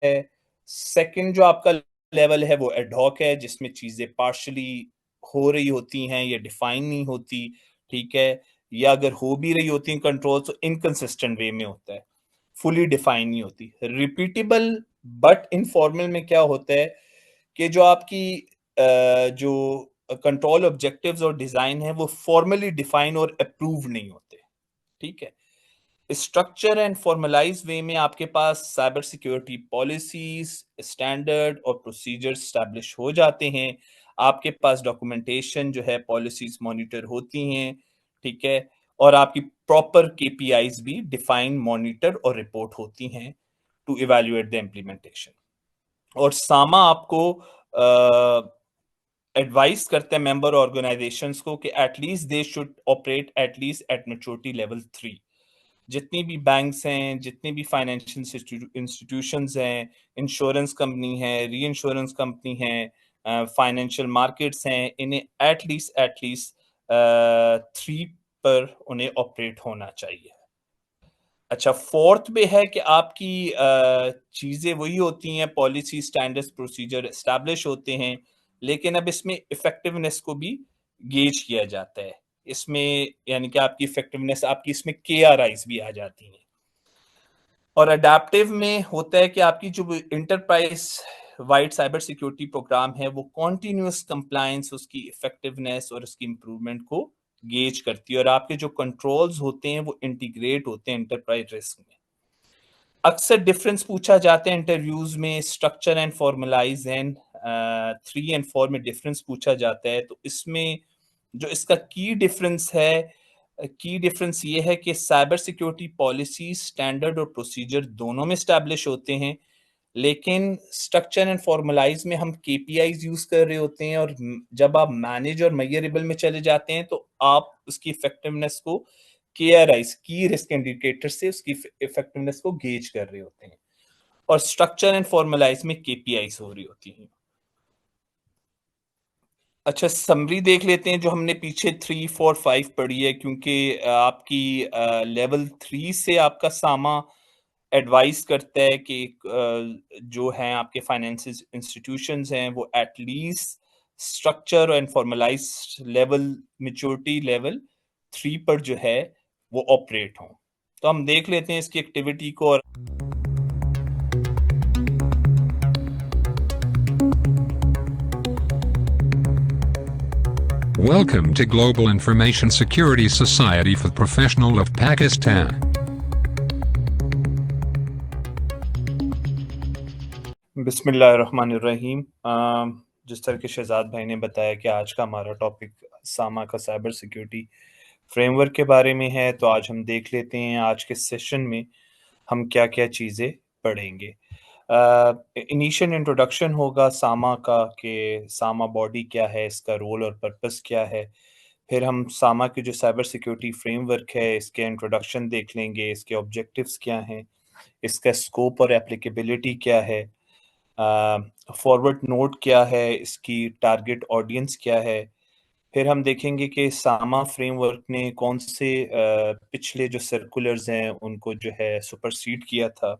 है। सेकंड जो आपका लेवल है वो एडहॉक है, जिसमें चीज़ें पार्शियली हो रही होती हैं या डिफाइन नहीं होती, ठीक है? या अगर हो भी रही होती हैं कंट्रोल तो इनकंसिस्टेंट वे में होता है, फुली डिफाइन नहीं होती। रिपीटेबल बट इनफॉर्मल में क्या होता है कि जो आपकी जो कंट्रोल ऑब्जेक्टिव्स और डिज़ाइन है वो फॉर्मली डिफाइन और अप्रूव नहीं होते, ठीक है? स्ट्रक्चर एंड फॉर्मलाइज वे में आपके पास साइबर सिक्योरिटी पॉलिसीज, स्टैंडर्ड और प्रोसीजर्स स्टैब्लिश हो जाते हैं। आपके पास डॉक्यूमेंटेशन जो है पॉलिसीज मॉनिटर होती हैं, ठीक है? और आपकी प्रॉपर केपीआईज भी डिफाइन, मॉनिटर और रिपोर्ट होती हैं टू इवैल्यूएट द इम्प्लीमेंटेशन। और सामा आपको एडवाइस करते हैं मेंबर ऑर्गेनाइजेशंस को कि at least they should operate at least at maturity level 3। जितनी भी बैंक्स हैं, जितनी भी फाइनेंशियल इंस्टीट्यूशंस हैं, इंश्योरेंस कंपनी है, री इंश्योरेंस कंपनी है, फाइनेंशियल मार्केट्स हैं, इन्हें एटलीस्ट 3 पर उन्हें ऑपरेट होना चाहिए। अच्छा, फोर्थ पे है कि आपकी चीज़ें वही होती हैं, पॉलिसी, स्टैंडर्ड्स, प्रोसीजर एस्टैब्लिश होते हैं, लेकिन अब इसमें इफेक्टिवनेस को भी गेज किया जाता है। इसमें यानी कि आपकी इफेक्टिवनेस, आपकी इसमें केआरआईज़ भी आ जाती हैं। और अडैप्टिव में होता है कि आपकी जो enterprise wide cyber security program है वो कॉन्टिन्यूस कंप्लायंस, उसकी इफेक्टिवनेस और उसकी इंप्रूवमेंट को गेज करती है, और आपके जो कंट्रोल्स होते हैं वो इंटीग्रेट होते हैं एंटरप्राइज रिस्क में। अक्सर डिफरेंस पूछा जाता है इंटरव्यूज में, स्ट्रक्चर एंड फॉर्मलाइज एंड 3 और 4 में डिफरेंस पूछा जाता है। तो इसमें जो इसका की डिफरेंस ये है कि साइबर सिक्योरिटी पॉलिसी, स्टैंडर्ड और प्रोसीजर दोनों में स्टैब्लिश होते हैं, लेकिन स्ट्रक्चर एंड फॉर्मलाइज में हम केपीआईज यूज कर रहे होते हैं, और जब आप मैनेज और मेजरेबल में चले जाते हैं तो आप उसकी इफेक्टिवनेस को केआरआईज, की रिस्क इंडिकेटर से उसकी इफेक्टिवनेस को गेज कर रहे होते हैं, और स्ट्रक्चर एंड फॉर्मलाइज में केपीआईज हो रही होती हैं। अच्छा, समरी देख लेते हैं जो हमने पीछे 3, 4, 5 पढ़ी है, क्योंकि आपकी लेवल 3 से आपका सामा एडवाइस करता है कि जो हैं आपके फाइनेंस इंस्टीट्यूशंस हैं वो at least structure and formalised level, maturity level 3 पर जो है वो ऑपरेट हों। तो हम देख लेते हैं इसकी एक्टिविटी को। और Welcome to Global Information Security Society for Professional of Pakistan. बिस्मिल्लाहिर्रहमानिर्रहीम। जिस तरह के शहजाद भाई ने बताया कि आज का हमारा टॉपिक सामा का साइबर सिक्योरिटी फ्रेमवर्क के बारे में है, तो आज हम देख लेते हैं आज के सेशन में हम क्या-क्या चीज़ें पढ़ेंगे। इनिशियल इंट्रोडक्शन होगा सामा का, कि सामा बॉडी क्या है, इसका रोल और पर्पस क्या है। फिर हम सामा की जो साइबर सिक्योरिटी फ्रेमवर्क है, इसके इंट्रोडक्शन देख लेंगे, इसके ऑब्जेक्टिव्स क्या हैं, इसका स्कोप और एप्लीकेबिलिटी क्या है, फॉरवर्ड नोट क्या है, इसकी टारगेट ऑडियंस क्या है। फिर हम देखेंगे कि सामा फ्रेमवर्क ने कौन से पिछले जो सर्कुलर्स हैं उनको जो है सुपरसीड किया था।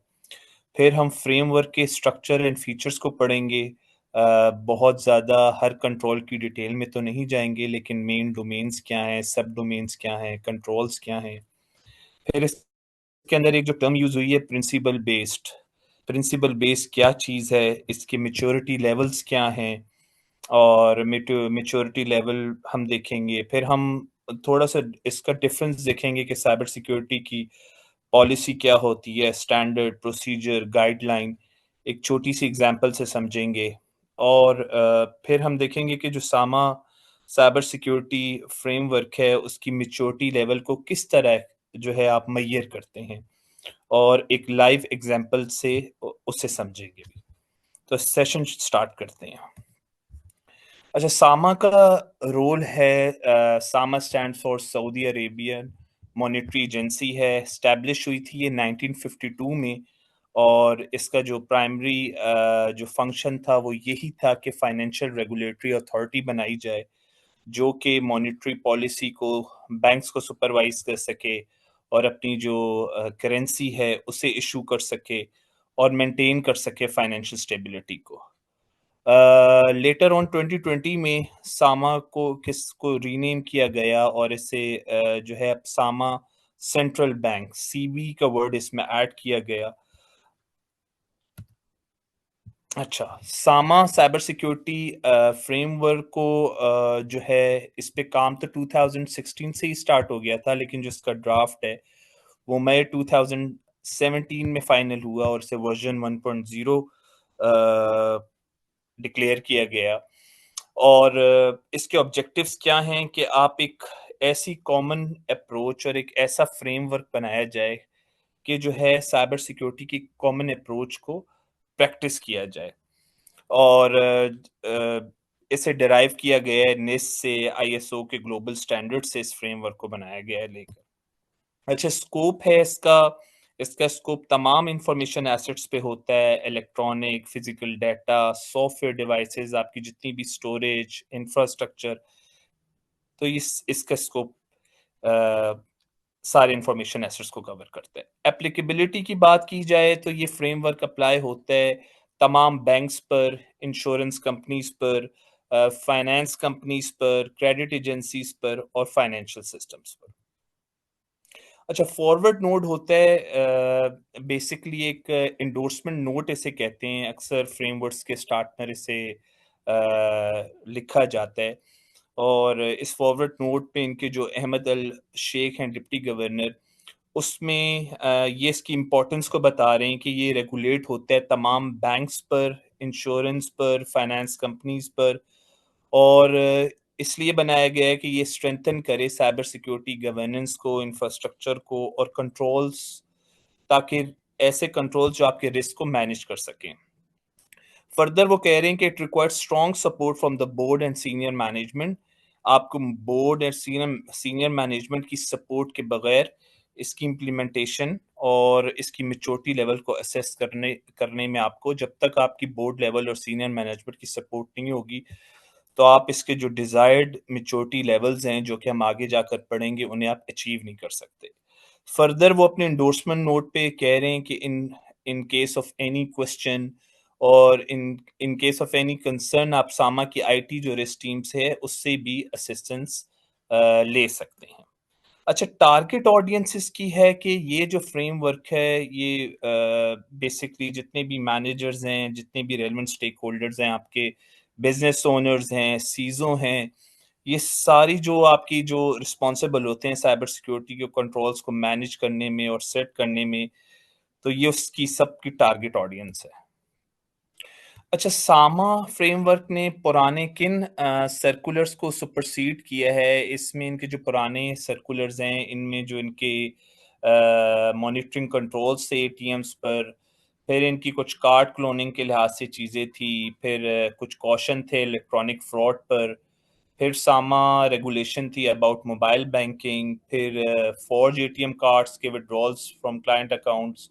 फिर हम फ्रेमवर्क के स्ट्रक्चर एंड फीचर्स को पढ़ेंगे। बहुत ज़्यादा हर कंट्रोल की डिटेल में तो नहीं जाएंगे, लेकिन मेन डोमेन्स क्या हैं, सब डोमेन्स क्या हैं, कंट्रोल्स क्या हैं। फिर इसके अंदर एक जो टर्म यूज़ हुई है, प्रिंसिपल बेस्ड क्या चीज़ है, इसके मैच्योरिटी लेवल्स क्या हैं, और मैच्योरिटी लेवल हम देखेंगे। फिर हम थोड़ा सा इसका डिफरेंस देखेंगे कि साइबर सिक्योरिटी की पॉलिसी क्या होती है, स्टैंडर्ड, प्रोसीजर, गाइडलाइन, एक छोटी सी एग्जांपल से समझेंगे। और फिर हम देखेंगे कि जो सामा साइबर सिक्योरिटी फ्रेमवर्क है उसकी मैच्योरिटी लेवल को किस तरह जो है आप मेजर करते हैं, और एक लाइव एग्जांपल से उसे समझेंगे भी। तो सेशन स्टार्ट करते हैं। अच्छा, सामा का रोल है, सामा stand for Saudi Arabian monetary agency है। स्टैब्लिश हुई थी ये 1952 में, और इसका जो प्राइमरी जो फंक्शन था वो यही था कि फाइनेंशियल रेगुलेटरी अथॉरिटी बनाई जाए, जो कि मॉनेटरी पॉलिसी को, बैंक्स को सुपरवाइज कर सके, और अपनी जो करेंसी है उसे इशू कर सके, और मेंटेन कर सके फाइनेंशियल स्टेबिलिटी को। लेटर ऑन 2020 में सामा को किसको रीनेम किया गया और इसे जो है अब सामा सेंट्रल बैंक सीबी का वर्ड इसमें ऐड किया गया। अच्छा, सामा साइबर सिक्योरिटी फ्रेमवर्क को जो है इस पे काम तो 2016 से ही स्टार्ट हो गया था, लेकिन जो इसका ड्राफ्ट है वो मई 2017 में फाइनल हुआ और इसे वर्जन 1.0 डिक्लेयर किया गया। और इसके ऑब्जेक्टिव्स क्या हैं कि आप एक ऐसी कॉमन अप्रोच और एक ऐसा फ्रेमवर्क बनाया जाए कि जो है साइबर सिक्योरिटी की कॉमन अप्रोच को प्रैक्टिस किया जाए। और इसे डिराइव किया गया है निस से, आईएसओ के ग्लोबल स्टैंडर्ड से इस फ्रेमवर्क को बनाया गया है लेकर। अच्छा, स्कोप है इसका। इसका स्कोप तमाम इंफॉर्मेशन एसेट्स पे होता है, electronic, physical data, software devices, आपकी जितनी भी स्टोरेज, इंफ्रास्ट्रक्चर। तो इसका स्कोप सारे इंफॉर्मेशन एसेट्स को कवर करता है। एप्लीकेबिलिटी की बात की जाए तो ये फ्रेमवर्क अप्लाई होता है तमाम बैंक्स पर, इंश्योरेंस कंपनीज पर, फाइनेंस कंपनीज पर, क्रेडिट एजेंसीज पर और फाइनेंशियल सिस्टम्स पर। अच्छा, फॉरवर्ड नोट होता है बेसिकली एक इंडोर्समेंट नोट इसे कहते हैं। अक्सर फ्रेमवर्क्स के स्टार्ट में इसे लिखा जाता है। और इस फॉरवर्ड नोट पे इनके जो अहमद अल शेख हैं डिप्टी गवर्नर, उसमें ये इसकी इम्पोर्टेंस को बता रहे हैं कि ये रेगुलेट होता है तमाम बैंक्स पर, इंश्योरेंस पर, फाइनेंस कंपनीज पर। और इसलिए बनाया गया है कि ये स्ट्रेंथन करे साइबर सिक्योरिटी गवर्नेंस को, इंफ्रास्ट्रक्चर को और कंट्रोल्स, ताकि ऐसे कंट्रोल्स जो आपके रिस्क को मैनेज कर सकें। फर्दर वो कह रहे हैं कि it requires strong support from the board and senior management. आपको बोर्ड और सीनियर मैनेजमेंट की सपोर्ट के बगैर इसकी इम्प्लीमेंटेशन और इसकी मेच्योरिटी लेवल को असेस करने करने में आपको, जब तक आपकी बोर्ड लेवल और सीनियर मैनेजमेंट की सपोर्ट नहीं होगी, तो आप इसके जो डिजायर्ड मेच्योरिटी लेवल्स हैं जो कि हम आगे जाकर पढ़ेंगे, उन्हें आप अचीव नहीं कर सकते। फर्दर वो अपने इंडोर्समेंट नोट पे कह रहे हैं कि in in case of any question और in in case of any concern, आप सामा की आईटी जो रिस्क टीम्स है उससे भी असिस्टेंस ले सकते हैं। अच्छा, टारगेट ऑडियंस इसकी है कि ये जो फ्रेमवर्क है ये बेसिकली जितने भी मैनेजर्स हैं, जितने भी रेलेवेंट स्टेक होल्डर्स हैं, आपके बिजनेस ओनर्स हैं, सीजो हैं, ये सारी जो आपकी जो रिस्पॉन्सिबल होते हैं साइबर सिक्योरिटी के कंट्रोल्स को मैनेज करने में और सेट करने में, तो ये उसकी सबकी टारगेट ऑडियंस है। अच्छा, सामा फ्रेमवर्क ने पुराने किन सर्कुलर्स को सुपरसीड किया है? इसमें इनके जो पुराने सर्कुलर्स हैं, इनमें जो इनके मॉनिटरिंग कंट्रोल्स थे एटीएम्स पर, फिर इनकी कुछ कार्ड क्लोनिंग के लिहाज से चीज़ें थी, फिर कुछ कॉशन थे इलेक्ट्रॉनिक फ्रॉड पर, फिर सामा रेगुलेशन थी अबाउट मोबाइल बैंकिंग, फिर फॉर्ज एटीएम कार्ड्स के withdrawals from client accounts,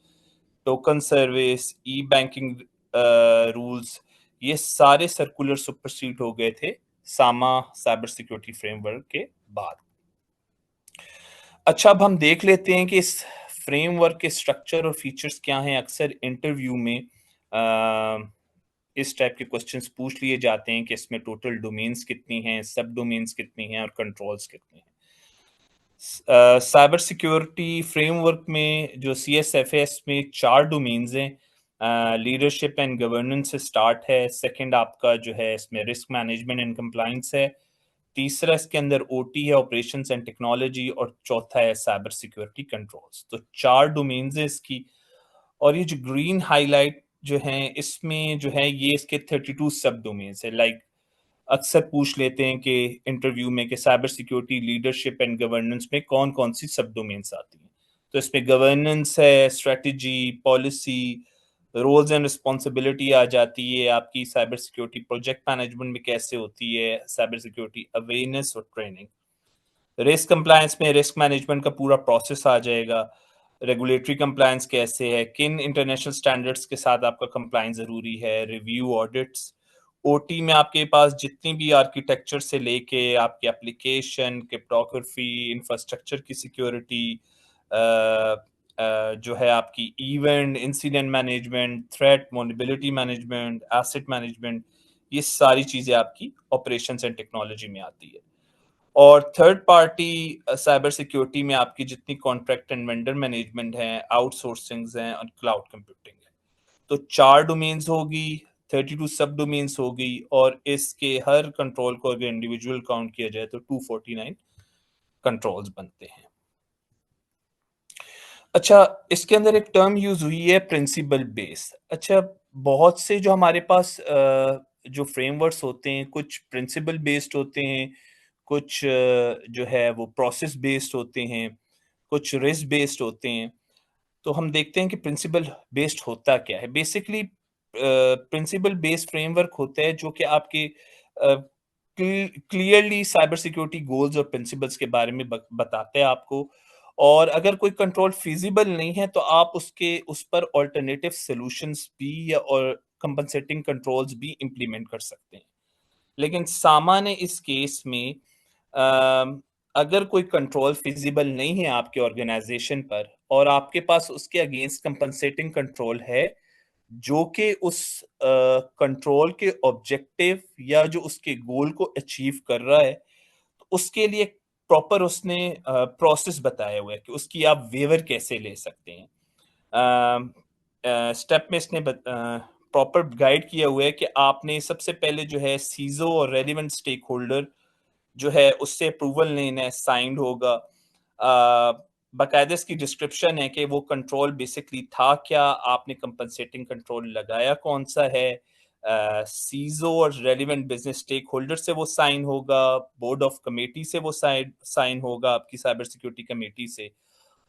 token service, E banking rules, ये सारे सर्कुलर सुपरसीड हो गए थे सामा साइबर सिक्योरिटी फ्रेमवर्क के बाद। अच्छा, अब हम देख लेते हैं कि इस फ्रेमवर्क के स्ट्रक्चर और फीचर्स क्या हैं। अक्सर इंटरव्यू में इस टाइप के क्वेश्चंस पूछ लिए जाते हैं कि इसमें टोटल डोमेन्स कितनी हैं, सब डोमेन्स कितनी हैं और कंट्रोल्स कितने हैं। साइबर सिक्योरिटी फ्रेमवर्क में जो सीएसएफएस में 4 डोमेन्स हैं। लीडरशिप एंड गवर्नेंस से स्टार्ट है, सेकंड आपका जो है इसमें रिस्क मैनेजमेंट एंड कंप्लायंस है, तीसरा इसके अंदर ओटी है, ऑपरेशंस एंड टेक्नोलॉजी, और चौथा है साइबर सिक्योरिटी कंट्रोल्स। तो 4 डोमेन्स हैं इसकी। और ये जो ग्रीन हाईलाइट जो है इसमें जो है ये इसके 32 सब डोमेन्स है। लाइक अक्सर पूछ लेते हैं कि इंटरव्यू में कि cyber security leadership and governance में कौन कौन सी सब डोमेन्स आती हैं। तो इसमें गवर्नेंस है, strategy, policy, roles and responsibility आ जाती है, आपकी साइबर सिक्योरिटी प्रोजेक्ट मैनेजमेंट में कैसे होती है, साइबर सिक्योरिटी अवेयरनेस और ट्रेनिंग। रिस्क कंप्लायंस में रिस्क मैनेजमेंट का पूरा प्रोसेस आ जाएगा। रेगुलेटरी कंप्लायंस कैसे है, किन इंटरनेशनल स्टैंडर्ड्स के साथ आपका कंप्लायंस ज़रूरी है, रिव्यू ऑडिट्स। ओटी में आपके पास जितनी भी आर्किटेक्चर से लेके आपकी एप्लीकेशन, क्रिप्टोग्राफी, इंफ्रास्ट्रक्चर की सिक्योरिटी, जो है आपकी event, incident management, threat, vulnerability management, asset management, ये सारी चीज़ें आपकी ऑपरेशंस एंड टेक्नोलॉजी में आती है। और थर्ड पार्टी साइबर सिक्योरिटी में आपकी जितनी कॉन्ट्रैक्ट एंड वेंडर मैनेजमेंट है, आउटसोर्सिंग्स हैं और क्लाउड कंप्यूटिंग है। तो 4 डोमेन्स होगी, 32 सब डोमेन्स होगी, और इसके हर कंट्रोल को अगर इंडिविजुअल काउंट किया जाए तो 249 कंट्रोल्स बनते हैं। अच्छा, इसके अंदर एक टर्म यूज हुई है प्रिंसिपल बेस। अच्छा, बहुत से जो हमारे पास जो फ्रेमवर्क्स होते हैं, कुछ प्रिंसिपल बेस्ड होते हैं, कुछ जो है वो प्रोसेस बेस्ड होते हैं, कुछ रिस्क बेस्ड होते हैं। तो हम देखते हैं कि प्रिंसिपल बेस्ड होता क्या है। बेसिकली प्रिंसिपल बेस्ड फ्रेमवर्क होता है जो कि आपके क्लियरली साइबर सिक्योरिटी गोल्स और प्रिंसिपल्स के बारे में बताते हैं आपको। और अगर कोई कंट्रोल फिजिबल नहीं है तो आप उस पर ऑल्टरनेटिव सॉल्यूशंस भी या और कंपनसेटिंग कंट्रोल्स भी इंप्लीमेंट कर सकते हैं। लेकिन सामान्य इस केस में अम, अगर कोई कंट्रोल फिजिबल नहीं है आपके ऑर्गेनाइजेशन पर और आपके पास उसके अगेंस्ट कंपनसेटिंग कंट्रोल है जो कि उस कंट्रोल के ऑब्जेक्टिव या जो उसके गोल को अचीव कर रहा है, तो उसके लिए प्रॉपर उसने प्रोसेस बताया हुआ है कि उसकी आप वेवर कैसे ले सकते हैं। स्टेप में इसने प्रॉपर गाइड किया हुआ है कि आपने सबसे पहले जो है सीजो और रेलिवेंट स्टेक होल्डर जो है उससे अप्रूवल लेना है, साइंड होगा। बाकायदा इसकी डिस्क्रिप्शन है कि वो कंट्रोल बेसिकली था क्या, आपने कंपनसेटिंग कंट्रोल लगाया कौन सा है। सीजो और रेलिवेंट बिजनेस स्टेक होल्डर से वो साइन होगा, बोर्ड ऑफ कमेटी से वो साइन होगा, आपकी साइबर सिक्योरिटी कमेटी से।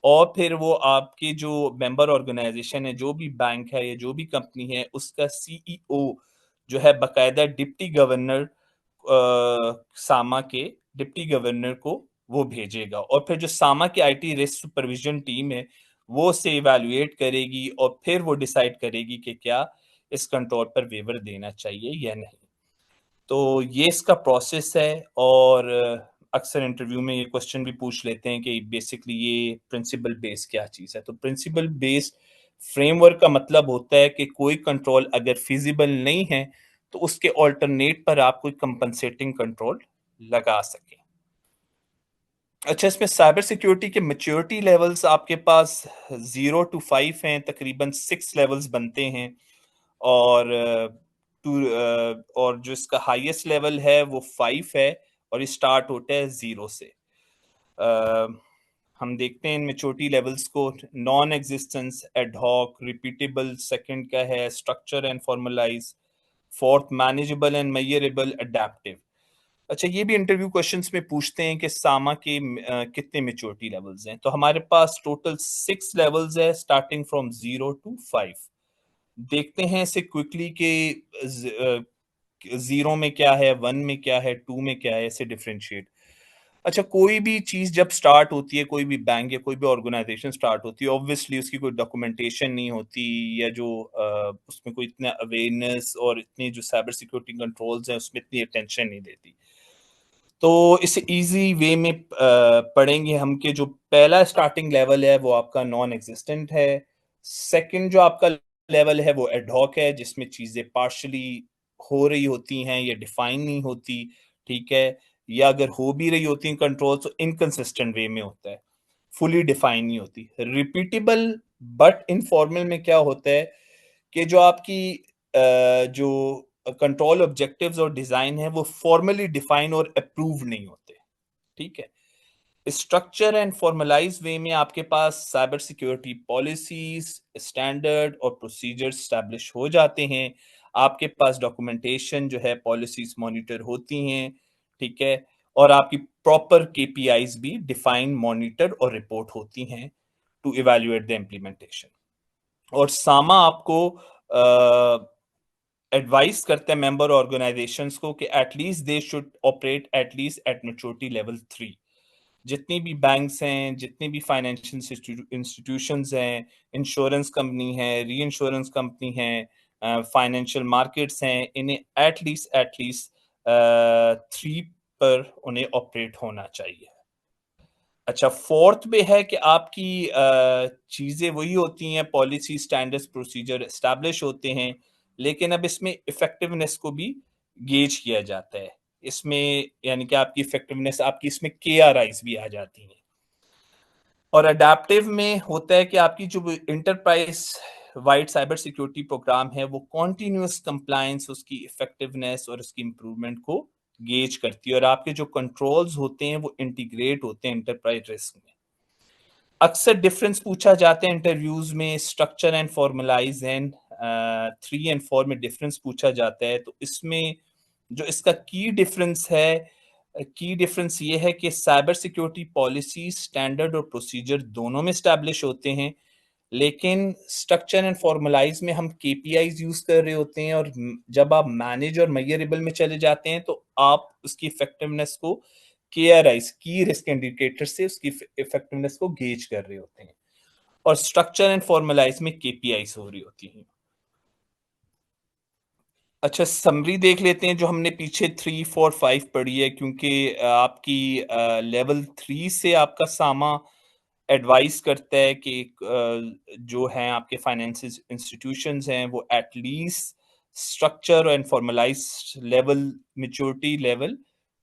और फिर वो आपके जो मेंबर ऑर्गेनाइजेशन है, जो भी बैंक है या जो भी कंपनी है, उसका सीईओ जो है बाकायदा डिप्टी गवर्नर सामा के डिप्टी गवर्नर को वो भेजेगा। और फिर जो सामा की आईटी रिस्क सुपरविजन टीम है वो उसे इवैल्यूएट करेगी और फिर वो डिसाइड करेगी कि क्या इस कंट्रोल पर वेवर देना चाहिए या नहीं। तो ये इसका प्रोसेस है। और अक्सर इंटरव्यू में ये क्वेश्चन भी पूछ लेते हैं कि बेसिकली ये प्रिंसिपल बेस क्या चीज़ है। तो प्रिंसिपल बेस फ्रेमवर्क का मतलब होता है कि कोई कंट्रोल अगर फिजिबल नहीं है तो उसके ऑल्टरनेट पर आप कोई कंपनसेटिंग कंट्रोल लगा सकें। अच्छा, इसमें साइबर सिक्योरिटी के मैच्योरिटी लेवल्स आपके पास 0 to 5 हैं, तकरीबन 6 लेवल्स बनते हैं। और और जो इसका हाईएस्ट लेवल है वो 5 है और ये स्टार्ट होता है 0 से। अ, हम देखते हैं इन मैच्योरिटी लेवल्स को। Non existence, ad hoc, repeatable, second का है structure and formalise, fourth manageable and measurable, adaptive. अच्छा, ये भी इंटरव्यू क्वेश्चंस में पूछते हैं कि सामा के कितने मैच्योरिटी लेवल्स हैं। तो हमारे पास टोटल 6 लेवल्स है स्टार्टिंग फ्रॉम 0 to 5। देखते हैं इसे क्विकली के 0 में क्या है, 1 में क्या है, 2 में क्या है, ऐसे डिफरेंशिएट। अच्छा, कोई भी चीज जब स्टार्ट होती है, कोई भी बैंक या कोई भी ऑर्गेनाइजेशन स्टार्ट होती है, ऑब्वियसली उसकी कोई डॉक्यूमेंटेशन नहीं होती या जो उसमें कोई इतना अवेयरनेस और इतनी जो साइबर सिक्योरिटी कंट्रोल्स हैं उसमें इतनी अटेंशन नहीं देती। तो इसे इजी वे में पढ़ेंगे हम कि जो पहला स्टार्टिंग लेवल है वो आपका नॉन एग्जिस्टेंट है। सेकंड जो आपका लेवल है वो एडहॉक है, जिसमें चीजें पार्शली हो रही होती हैं या डिफाइन नहीं होती, ठीक है। या अगर हो भी रही होती हैं कंट्रोल तो इनकंसिस्टेंट वे में होता है, फुली डिफाइन नहीं होती। रिपीटेबल बट इनफॉर्मल में क्या होता है कि जो आपकी जो कंट्रोल ऑब्जेक्टिव्स और डिजाइन है वो फॉर्मली डिफाइन और अप्रूव नहीं होते, ठीक है। स्ट्रक्चर एंड फॉर्मलाइज वे में आपके पास साइबर सिक्योरिटी पॉलिसीज, स्टैंडर्ड और प्रोसीजर्स स्टैब्लिश हो जाते हैं। आपके पास डॉक्यूमेंटेशन जो है, पॉलिसीज मॉनिटर होती हैं, ठीक है। और आपकी प्रॉपर केपीआईज भी डिफाइन, मॉनिटर और रिपोर्ट होती हैं टू इवैल्यूएट द इम्प्लीमेंटेशन। और सामा आपको एडवाइस करते हैं मेंबर ऑर्गेनाइजेशंस को कि at least they should operate at least at maturity level 3। जितनी भी बैंक्स हैं, जितनी भी फाइनेंशियल इंस्टीट्यूशंस हैं, इंश्योरेंस कंपनी है, री इंश्योरेंस कंपनी है, फाइनेंशियल मार्केट्स हैं, इन्हें एटलीस्ट 3 पर उन्हें ऑपरेट होना चाहिए। अच्छा, फोर्थ में है कि आपकी चीज़ें वही होती हैं, पॉलिसी, स्टैंडर्ड्स, प्रोसीजर एस्टैब्लिश होते हैं, लेकिन अब इसमें इफ़ेक्टिवनेस को भी गेज किया जाता है। इसमें यानी कि आपकी इफ़ेक्टिवनेस, आपकी इसमें केआरआईज़ भी आ जाती हैं। और अडैप्टिव में होता है कि आपकी जो enterprise wide cyber security program है, वो कंटीन्यूअस कंप्लायंस, उसकी इफ़ेक्टिवनेस और उसकी इम्प्रूवमेंट को गेज करती है, और आपके जो कंट्रोल्स होते हैं, वो इंटीग्रेट होते हैं एंटरप्राइज़ रिस्क में। अक्सर डिफरेंस पूछा जाता है इंटरव्यूज में, स्ट्रक्चर एंड फॉर्मलाइज एंड 3 और 4 में डिफरेंस पूछा जाता है। तो इसमें जो इसका की डिफरेंस ये है कि साइबर सिक्योरिटी पॉलिसी, स्टैंडर्ड और प्रोसीजर दोनों में स्टैब्लिश होते हैं, लेकिन स्ट्रक्चर एंड फॉर्मलाइज में हम केपीआईज यूज कर रहे होते हैं, और जब आप मैनेज और मेजरेबल में चले जाते हैं तो आप उसकी इफेक्टिवनेस को केआरआईज, की रिस्क इंडिकेटर से उसकी इफेक्टिवनेस को गेज कर रहे होते हैं, और स्ट्रक्चर एंड फॉर्मलाइज में केपीआईज हो रही होती हैं। अच्छा, समरी देख लेते हैं जो हमने पीछे 3, 4, 5 पढ़ी है, क्योंकि आपकी लेवल 3 से आपका सामा एडवाइस करता है कि जो हैं आपके फाइनेंस इंस्टीट्यूशंस हैं, वो at least structure and formalised level, maturity level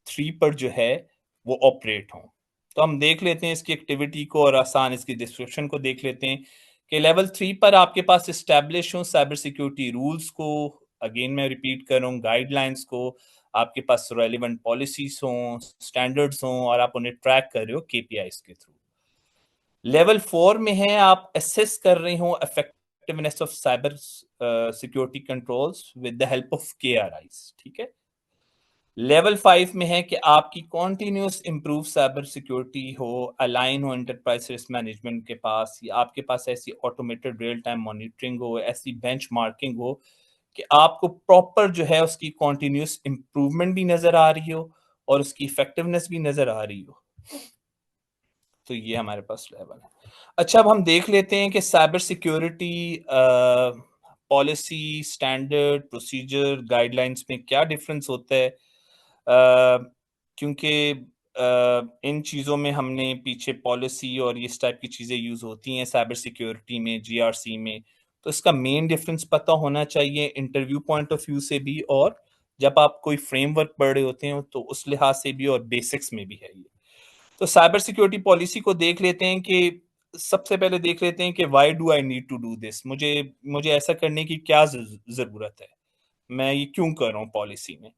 3 पर जो है वो ऑपरेट हों। तो हम देख लेते हैं इसकी एक्टिविटी को, और आसान इसकी डिस्क्रिप्शन को देख लेते हैं कि लेवल 3 पर आपके पास इस्टेब्लिश हो साइबर सिक्योरिटी रूल्स को, अगेन मैं रिपीट कर रहा हूँ, गाइडलाइंस को, आपके पास रेलिवेंट पॉलिसीज हों, स्टैंडर्ड्स हों, और आप उन्हें ट्रैक कर रहे हो केपीआईज के थ्रू। लेवल 4 में है आप असेस कर रहे हो effectiveness of cyber security controls with the help of KRIs, ठीक है। लेवल 5 में है कि आपकी कॉन्टिन्यूस इंप्रूव साइबर सिक्योरिटी हो, अलाइन हो एंटरप्राइज रिस्क मैनेजमेंट के पास, या आपके पास ऐसी ऑटोमेटेड रियल टाइम मॉनिटरिंग हो, ऐसी बेंचमार्किंग हो कि आपको प्रॉपर जो है उसकी कॉन्टिन्यूस इंप्रूवमेंट भी नजर आ रही हो, और उसकी इफेक्टिवनेस भी नजर आ रही हो। तो ये हमारे पास लेवल है। अच्छा, अब हम देख लेते हैं कि cyber security policy, standard, procedure, guidelines में क्या डिफरेंस होता है, क्योंकि इन चीज़ों में हमने पीछे पॉलिसी और इस टाइप की चीज़ें यूज़ होती हैं साइबर सिक्योरिटी में, जीआरसी में, तो इसका मेन डिफरेंस पता होना चाहिए इंटरव्यू पॉइंट ऑफ व्यू से भी, और जब आप कोई फ्रेमवर्क पढ़ रहे होते हैं तो उस लिहाज से भी, और बेसिक्स में भी है ये। तो साइबर सिक्योरिटी पॉलिसी को देख लेते हैं कि सबसे पहले देख लेते हैं कि why do I need to do this, मुझे मुझे ऐसा करने की क्या जरूरत है, मैं ये क्यों कर रहा हूँ पॉलिसी में।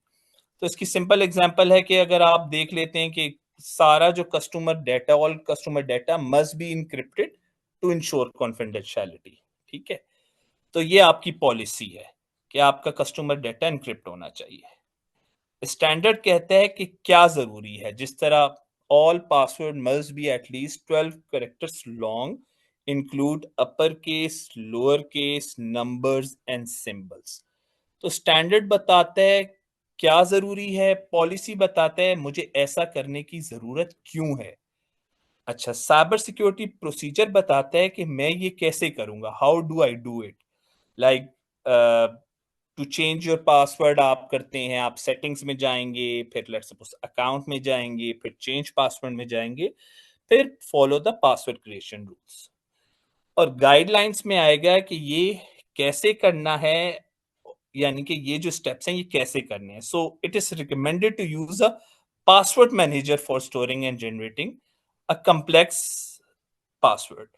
तो इसकी सिंपल एग्जांपल है कि अगर आप देख लेते हैं कि सारा जो customer data, all customer data must be encrypted to ensure confidentiality, ठीक है। तो ये आपकी पॉलिसी है कि आपका कस्टमर डाटा इनक्रिप्ट होना चाहिए। स्टैंडर्ड कहता है कि क्या जरूरी है, जिस तरह all password must be at least 12 characters long, include upper case, lower case, numbers and symbols. तो स्टैंडर्ड बताता है क्या जरूरी है, पॉलिसी बताता है मुझे ऐसा करने की जरूरत क्यों है। अच्छा, साइबर सिक्योरिटी प्रोसीजर बताता है कि मैं ये कैसे करूंगा, how do I do it. Like to change your password आप करते हैं, आप सेटिंग्स में जाएंगे, फिर लेट्स सपोज अकाउंट में जाएंगे, फिर चेंज पासवर्ड में जाएंगे, फिर follow the password creation rules. और गाइडलाइंस में आएगा कि ये कैसे करना है, यानी कि ये जो स्टेप्स हैं ये कैसे करने हैं। So it is recommended to use a password manager for storing and generating a complex password,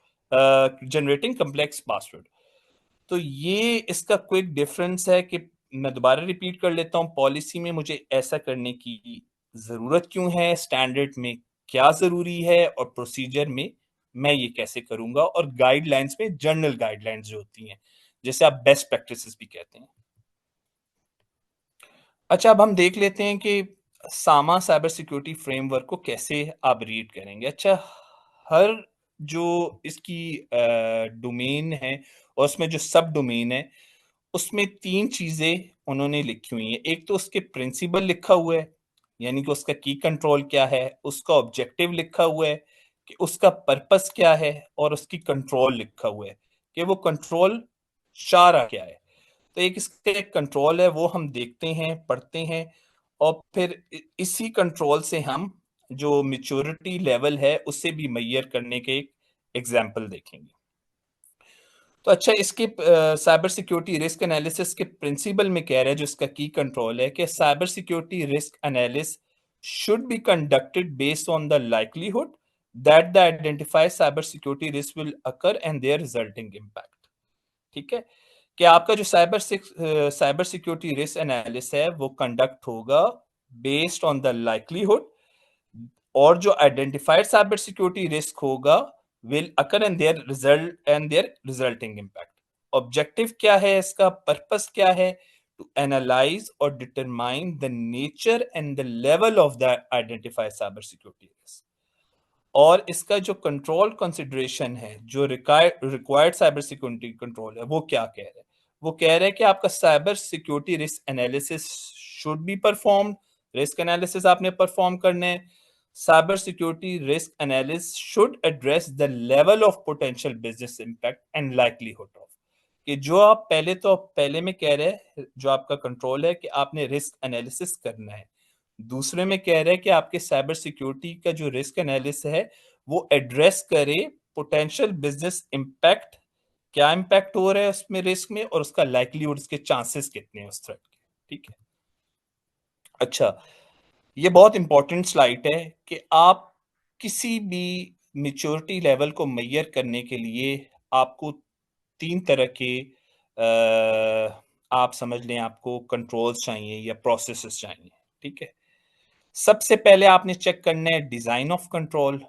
generating complex password. तो ये इसका क्विक डिफरेंस है कि मैं दोबारा रिपीट कर लेता हूँ, पॉलिसी में मुझे ऐसा करने की जरूरत क्यों है, स्टैंडर्ड में क्या जरूरी है, और प्रोसीजर में मैं ये कैसे करूंगा, और गाइडलाइंस में जनरल गाइडलाइंस जो होती हैं, जैसे आप बेस्ट प्रैक्टिसेस भी कहते हैं। अच्छा, अब हम देख लेते हैं कि सामा साइबर सिक्योरिटी फ्रेमवर्क को कैसे आप रीड करेंगे। अच्छा, हर जो इसकी डोमेन है और उसमें जो सब डोमेन है, उसमें 3 चीज़ें उन्होंने लिखी हुई हैं। एक तो उसके प्रिंसिपल लिखा हुआ है, यानी कि उसका की कंट्रोल क्या है, उसका ऑब्जेक्टिव लिखा हुआ है कि उसका पर्पस क्या है, और उसकी कंट्रोल लिखा हुआ है कि वो कंट्रोल चाह रहा क्या है। तो एक इसका एक कंट्रोल है, वो हम देखते हैं, पढ़ते हैं, और फिर इसी कंट्रोल से हम जो मेच्योरिटी लेवल है उससे भी मैयर करने के एक एग्जाम्पल देखेंगे। तो अच्छा, इसके साइबर सिक्योरिटी रिस्क एनालिसिस के प्रिंसिपल में कह रहा है, जो इसका की कंट्रोल है, कि cyber security risk analysis should be conducted based on the likelihood that the identified cyber security risk will occur and their resulting impact. ठीक है, कि आपका जो साइबर सिक्योरिटी रिस्क एनालिसिस है वो कंडक्ट होगा बेस्ड ऑन द लाइकलीहुड, और जो आइडेंटिफाइड साइबर सिक्योरिटी रिस्क होगा will occur and their resulting impact. Objective क्या है, इसका पर्पस क्या है? टू एनालाइज और determine the nature and the level of the identified cyber security risk. और इसका जो कंट्रोल कंसिडरेशन है, जो रिक्वायर्ड साइबर सिक्योरिटी कंट्रोल है, वो क्या कह रहे हैं? वो कह रहे हैं कि आपका cyber security risk analysis should be perform, risk analysis आपने परफॉर्म करने हैं। Cyber security risk analysis should address the level of potential business impact and likelihood of, कि जो आप पहले में कह रहे हैं, जो आपका कंट्रोल है कि आपने रिस्क एनालिसिस करना है। दूसरे में कह रहे हैं कि आपके साइबर सिक्योरिटी का जो रिस्क एनालिसिस है वो एड्रेस करे पोटेंशियल बिजनेस इंपैक्ट, क्या इंपैक्ट हो रहा है उसमें रिस्क में, और उसका लाइकलीहुड, उसके चांसेस कितने हैं उस थ्रेट के। ठीक है, अच्छा, ये बहुत इंपॉर्टेंट स्लाइड है कि आप किसी भी मेच्योरिटी लेवल को मेजर करने के लिए आपको तीन तरह के आप समझ लें, आपको कंट्रोल्स चाहिए या प्रोसेसेस चाहिए। ठीक है, सबसे पहले आपने चेक करना है design of control,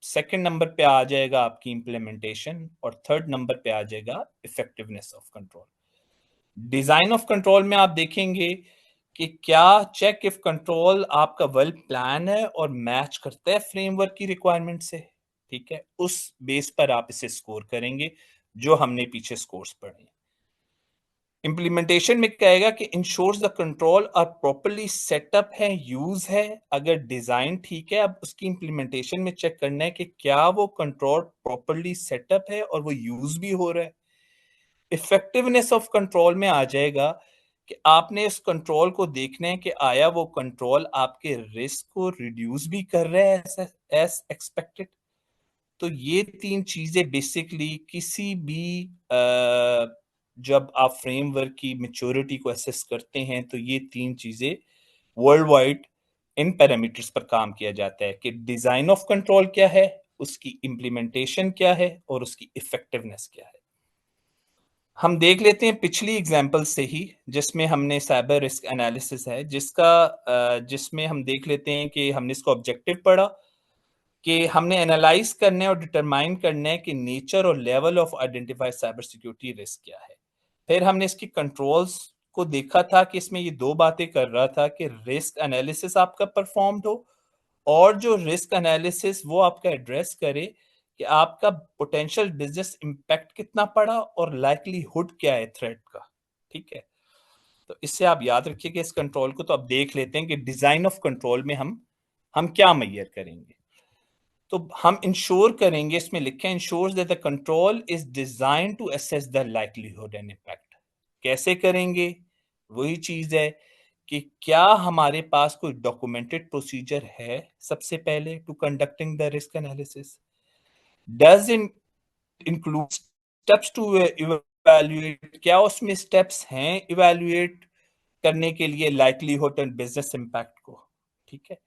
second number पे आ जाएगा आपकी इंप्लीमेंटेशन, और थर्ड नंबर पे आ जाएगा effectiveness of control. Design of control में आप देखेंगे कि क्या चेक इफ कंट्रोल आपका वेल प्लान है और मैच करता है फ्रेमवर्क की रिक्वायरमेंट से। ठीक है, उस बेस पर आप इसे स्कोर करेंगे, जो हमने पीछे स्कोर्स पढ़े। इम्प्लीमेंटेशन में कहेगा कि ensures the control are properly set up है, यूज है। अगर डिजाइन ठीक है, अब उसकी इम्प्लीमेंटेशन में चेक करना है कि क्या वो कंट्रोल प्रॉपर्ली सेटअप है और वो यूज भी हो रहा है। इफेक्टिवनेस ऑफ कंट्रोल में आ जाएगा कि आपने इस कंट्रोल को देखना है कि आया वो कंट्रोल आपके रिस्क को रिड्यूस भी कर रहा है एज एक्सपेक्टेड। तो ये तीन चीजें बेसिकली किसी भी जब आप फ्रेमवर्क की मेच्योरिटी को असेस करते हैं, तो ये तीन चीजें वर्ल्ड वाइड इन पैरामीटर्स पर काम किया जाता है कि डिजाइन ऑफ कंट्रोल क्या है, उसकी इंप्लीमेंटेशन क्या है, और उसकी इफेक्टिवनेस क्या है। हम देख लेते हैं पिछली एग्जांपल से ही, जिसमें हमने साइबर रिस्क एनालिसिस है, जिसमें हम देख लेते हैं कि हमने इसको ऑब्जेक्टिव पढ़ा कि हमने एनालाइज करना है और डिटरमाइन करना है कि नेचर और level of identified cyber security risk क्या है। फिर हमने इसकी कंट्रोल्स को देखा था कि इसमें ये दो बातें कर रहा था कि रिस्क एनालिसिस आपका परफॉर्म्ड हो, और जो रिस्क एनालिसिस वो आपका एड्रेस करे कि आपका पोटेंशियल बिजनेस इंपैक्ट कितना पड़ा और लाइकलीहुड क्या है थ्रेट का। ठीक है, तो इससे आप याद रखिएगा इस कंट्रोल को। तो अब देख लेते हैं कि डिजाइन ऑफ कंट्रोल में हम क्या मेजर करेंगे। तो हम इंश्योर करेंगे, इसमें लिखे ensures that the control is design to assess the likelihood and impact. कैसे करेंगे? वही चीज है कि क्या हमारे पास कोई डॉक्यूमेंटेड प्रोसीजर है सबसे पहले to conducting the risk analysis. Does include steps to evaluate, क्या उसमें स्टेप्स हैं इवैल्यूएट करने के लिए लाइकलीहुड एंड बिजनेस इंपैक्ट को। ठीक है,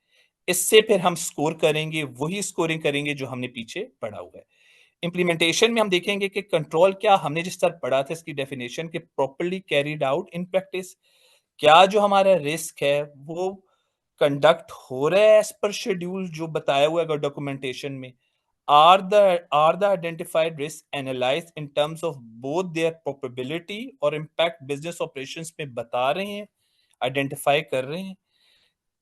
इससे फिर हम स्कोर करेंगे, वही स्कोरिंग करेंगे जो हमने पीछे पढ़ा हुआ है। इंप्लीमेंटेशन में हम देखेंगे कि कंट्रोल क्या, हमने जिस तरह पढ़ा था इसकी डेफिनेशन के properly carried out in practice, क्या जो हमारा रिस्क है वो कंडक्ट हो रहा है एज पर शेड्यूल जो बताया हुआ है डॉक्यूमेंटेशन में। Are the identified risk analyse in terms of both their probability और इम्पैक्ट बिजनेस ऑपरेशंस में बता रहे हैं, आइडेंटिफाई कर रहे हैं।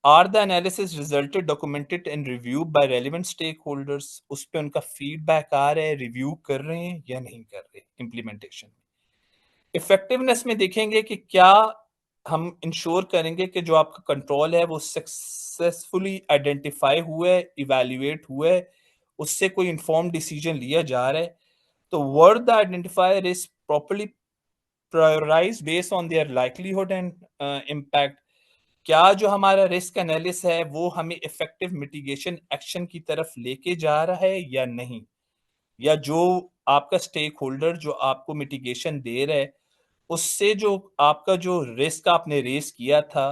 Are the analysis resulted documented and review by relevant stakeholders, उस पर उनका फीडबैक आ रहा है, रिव्यू कर रहे हैं या नहीं कर रहे इम्प्लीमेंटेशन में। इफेक्टिवनेस में देखेंगे कि क्या हम इंश्योर करेंगे कि जो आपका कंट्रोल है वो सक्सेसफुली आइडेंटिफाई हुआ है, इवैल्यूएट हुआ है, उससे कोई इन्फॉर्म डिसीजन लिया जा रहा है। तो word the identifier is properly prioritize based on their likelihood and impact. क्या जो हमारा रिस्क एनालिसिस है वो हमें इफेक्टिव मिटिगेशन एक्शन की तरफ लेके जा रहा है या नहीं, या जो आपका स्टेक होल्डर जो आपको मिटिगेशन दे रहा है उससे जो आपका जो रिस्क आपने रेस किया था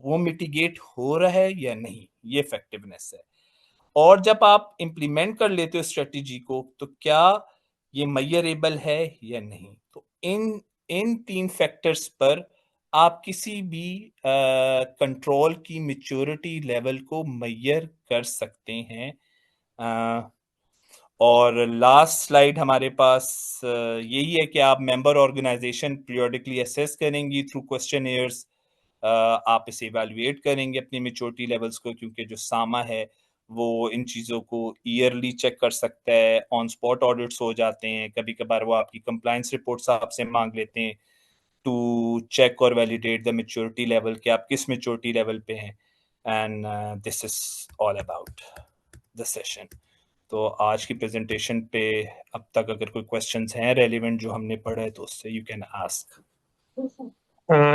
वो मिटिगेट हो रहा है या नहीं, ये इफेक्टिवनेस है। और जब आप इम्प्लीमेंट कर लेते हो स्ट्रेटेजी को तो क्या ये मेजरेबल है या नहीं। तो इन इन तीन फैक्टर्स पर आप किसी भी कंट्रोल की मैच्योरिटी लेवल को मेजर कर सकते हैं। अ, और लास्ट स्लाइड हमारे पास यही है कि आप मेंबर ऑर्गेनाइजेशन पीरियोडिकली असेस करेंगी थ्रू क्वेश्चनेयर्स। आप इसे इवेलुएट करेंगे अपनी मेच्योरिटी लेवल्स को, क्योंकि जो सामा है वो इन चीज़ों को ईयरली चेक कर सकता है, ऑन स्पॉट ऑडिट्स हो जाते हैं, कभी कभार वो आपकी कंप्लायंस रिपोर्ट्स आपसे मांग लेते हैं टू चेक और वैलिडेट द मेच्योरिटी लेवल कि आप किस मेच्योरिटी लेवल पे हैं। And this is all about the session. तो आज की प्रेजेंटेशन पे अब तक अगर कोई क्वेश्चंस हैं रेलिवेंट जो हमने पढ़ा है तो उससे you can ask.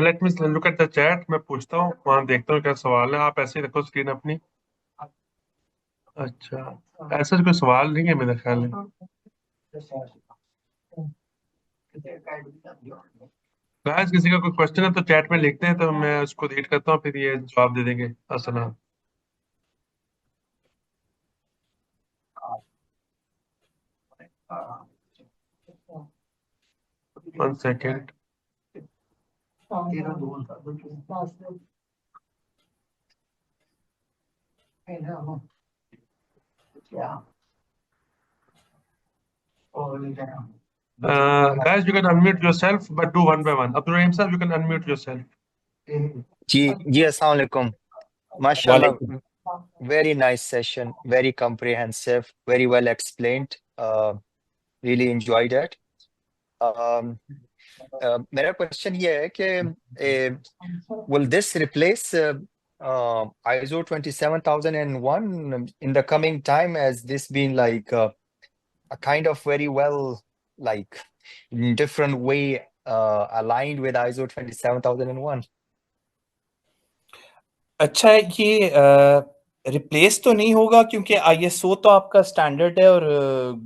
Let me look at the chat. मैं पूछता हूँ, वहां देखता हूँ क्या सवाल है। आप ऐसे ही रखो स्क्रीन अपनी। अच्छा, ऐसा कोई सवाल नहीं है मेरे ख्याल में। गाइस, किसी का कोई क्वेश्चन है तो चैट में लिखते हैं, तो मैं उसको रीड करता हूँ, फिर ये जवाब दे देंगे। अस्सलाम। 1 second. Guys, you can unmute yourself, but do one by one. Abdul Rahim sir, you can unmute yourself. जी अस्सलाम वालेकुम माशाल्लाह very nice session, very comprehensive, very well explained, really enjoyed it. मेरा क्वेश्चन ये है कि will this replace ISO 27001 in the coming time, as this been like a kind of very well, like in different way aligned with ISO 27001? अच्छा, ये replace तो नहीं होगा क्योंकि आईएसओ तो आपका स्टैंडर्ड है और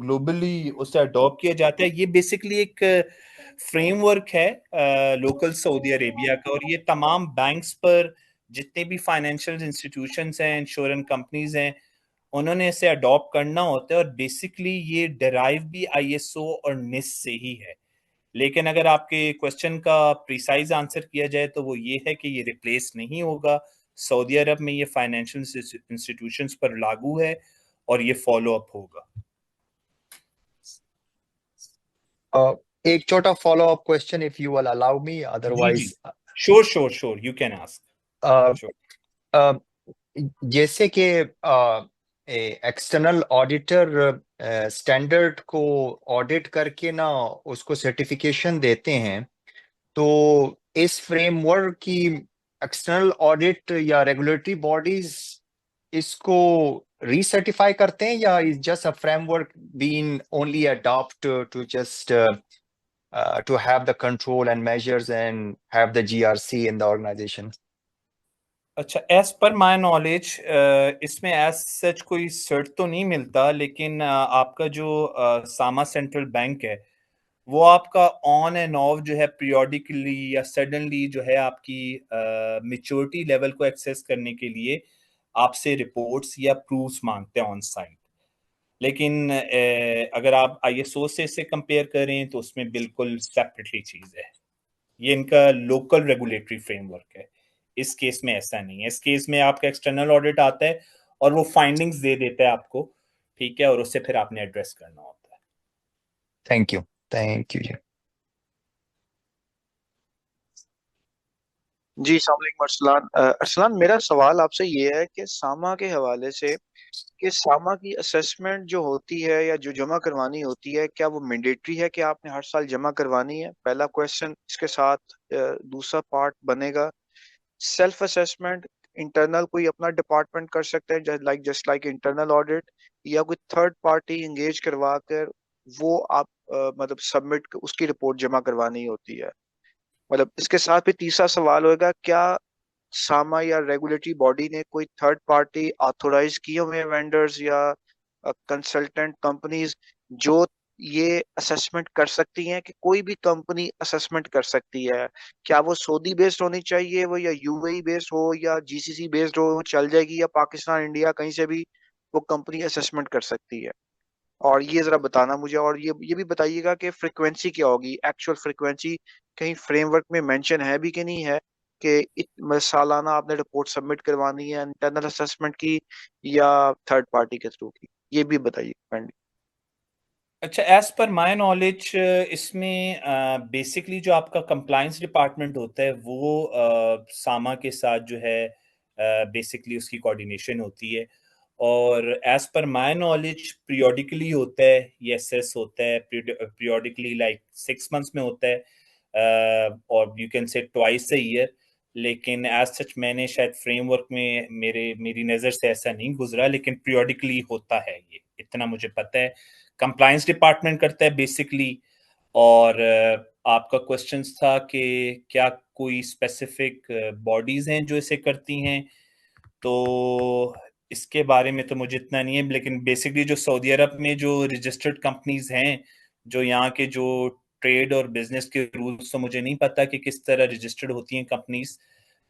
ग्लोबली उसे अडॉप्ट किया जाता है। ये बेसिकली एक फ्रेमवर्क है लोकल सऊदी अरेबिया का, और ये तमाम बैंक्स पर जितने भी फाइनेंशियल इंस्टीट्यूशंस हैं, इंश्योरेंस कंपनीज हैं, उन्होंने इसे अडॉप्ट करना होता है। और बेसिकली ये डिराइव भी आईएसओ और निस से ही है। लेकिन अगर आपके क्वेश्चन का प्रिसाइज आंसर किया जाए तो वो ये है कि ये रिप्लेस नहीं होगा। सऊदी अरब में ये फाइनेंशियल इंस्टीट्यूशंस पर लागू है और ये फॉलो अप होगा। एक छोटा follow up question, if you will allow me, otherwise. Sure you can ask. जैसे कि एक्सटर्नल ऑडिटर स्टैंडर्ड को ऑडिट करके ना उसको सर्टिफिकेशन देते हैं, तो इस फ्रेमवर्क की एक्सटर्नल ऑडिट या रेगुलेटरी बॉडीज इसको रीसर्टिफाई करते हैं, या is just a framework been only adopt to just to have the control and measures and have the GRC in the organization? अच्छा, एज पर माय नॉलेज इसमें as such कोई shirt तो नहीं मिलता, लेकिन आपका जो सामा सेंट्रल बैंक है वो आपका ऑन एंड ऑफ जो है पीरियोडिकली या सडनली जो है आपकी मेच्योरिटी लेवल को एक्सेस करने के लिए आपसे रिपोर्ट्स या प्रूफ्स मांगते हैं ऑन साइट। लेकिन अगर आप आईएसओ से इसे कंपेयर करें तो उसमें बिल्कुल सेपरेटली चीज है। ये इनका लोकल रेगुलेटरी फ्रेमवर्क है। इस केस में ऐसा नहीं है। इस केस में आपका एक्सटर्नल ऑडिट आता है और वो फाइंडिंग्स दे देता है आपको, ठीक है, और उससे फिर आपने एड्रेस करना होता है। थैंक यू जी। जी अस्सलाम वालेकुम अरसलान। अरसलान, मेरा सवाल आपसे ये है कि सामा के हवाले से कि सामा की असेसमेंट जो होती है या जो जमा करवानी होती है, क्या वो मैंडेटरी है कि आपने हर साल जमा करवानी है? पहला क्वेश्चन। इसके साथ दूसरा पार्ट बनेगा, सेल्फ असेसमेंट इंटरनल कोई अपना डिपार्टमेंट कर सकते हैं जस्ट लाइक इंटरनल ऑडिट, या कोई थर्ड पार्टी इंगेज करवा कर वो आप मतलब सबमिट उसकी रिपोर्ट जमा करवानी होती है? मतलब इसके साथ भी तीसरा सवाल होगा, क्या सामा या रेगुलेटरी बॉडी ने कोई थर्ड पार्टी ऑथोराइज किए हुए वेंडर्स या कंसल्टेंट कंपनीज जो ये असेसमेंट कर सकती हैं, कि कोई भी कंपनी असेसमेंट कर सकती है? क्या वो सऊदी बेस्ड होनी चाहिए, वो या यूएई बेस्ड हो या जीसीसी बेस्ड हो, वो चल जाएगी, या पाकिस्तान इंडिया कहीं से भी वो कंपनी असेसमेंट कर सकती है? और ये जरा बताना मुझे, और ये भी बताइएगा कि फ्रीक्वेंसी क्या होगी, एक्चुअल फ्रीक्वेंसी कहीं फ्रेमवर्क में मेंशन है भी कि नहीं है, कि सालाना आपने रिपोर्ट सबमिट करवानी है इंटरनल असेसमेंट की या थर्ड पार्टी के थ्रू की, ये भी बताइए काइंडली। अच्छा, एज पर माय नॉलेज इसमें बेसिकली जो आपका कंप्लायंस डिपार्टमेंट होता है वो सामा के साथ जो है बेसिकली उसकी कोऑर्डिनेशन होती है, और as per my knowledge periodically होता है, ये असेस होता है पीरियोडिकली, लाइक 6 मंथ्स में होता है, और you can say twice a year. लेकिन एज सच मैंने शायद फ्रेमवर्क में मेरी नज़र से ऐसा नहीं गुजरा, लेकिन पीरियोडिकली होता है, ये इतना मुझे पता है। कंप्लायंस डिपार्टमेंट करता है बेसिकली। और आपका क्वेश्चन था कि क्या कोई स्पेसिफिक बॉडीज हैं जो इसे करती हैं, तो इसके बारे में तो मुझे इतना नहीं है, लेकिन बेसिकली जो सऊदी अरब में जो रजिस्टर्ड कंपनीज हैं, जो यहाँ के जो ट्रेड और बिजनेस के रूल्स, तो मुझे नहीं पता कि किस तरह रजिस्टर्ड होती हैं कंपनीज।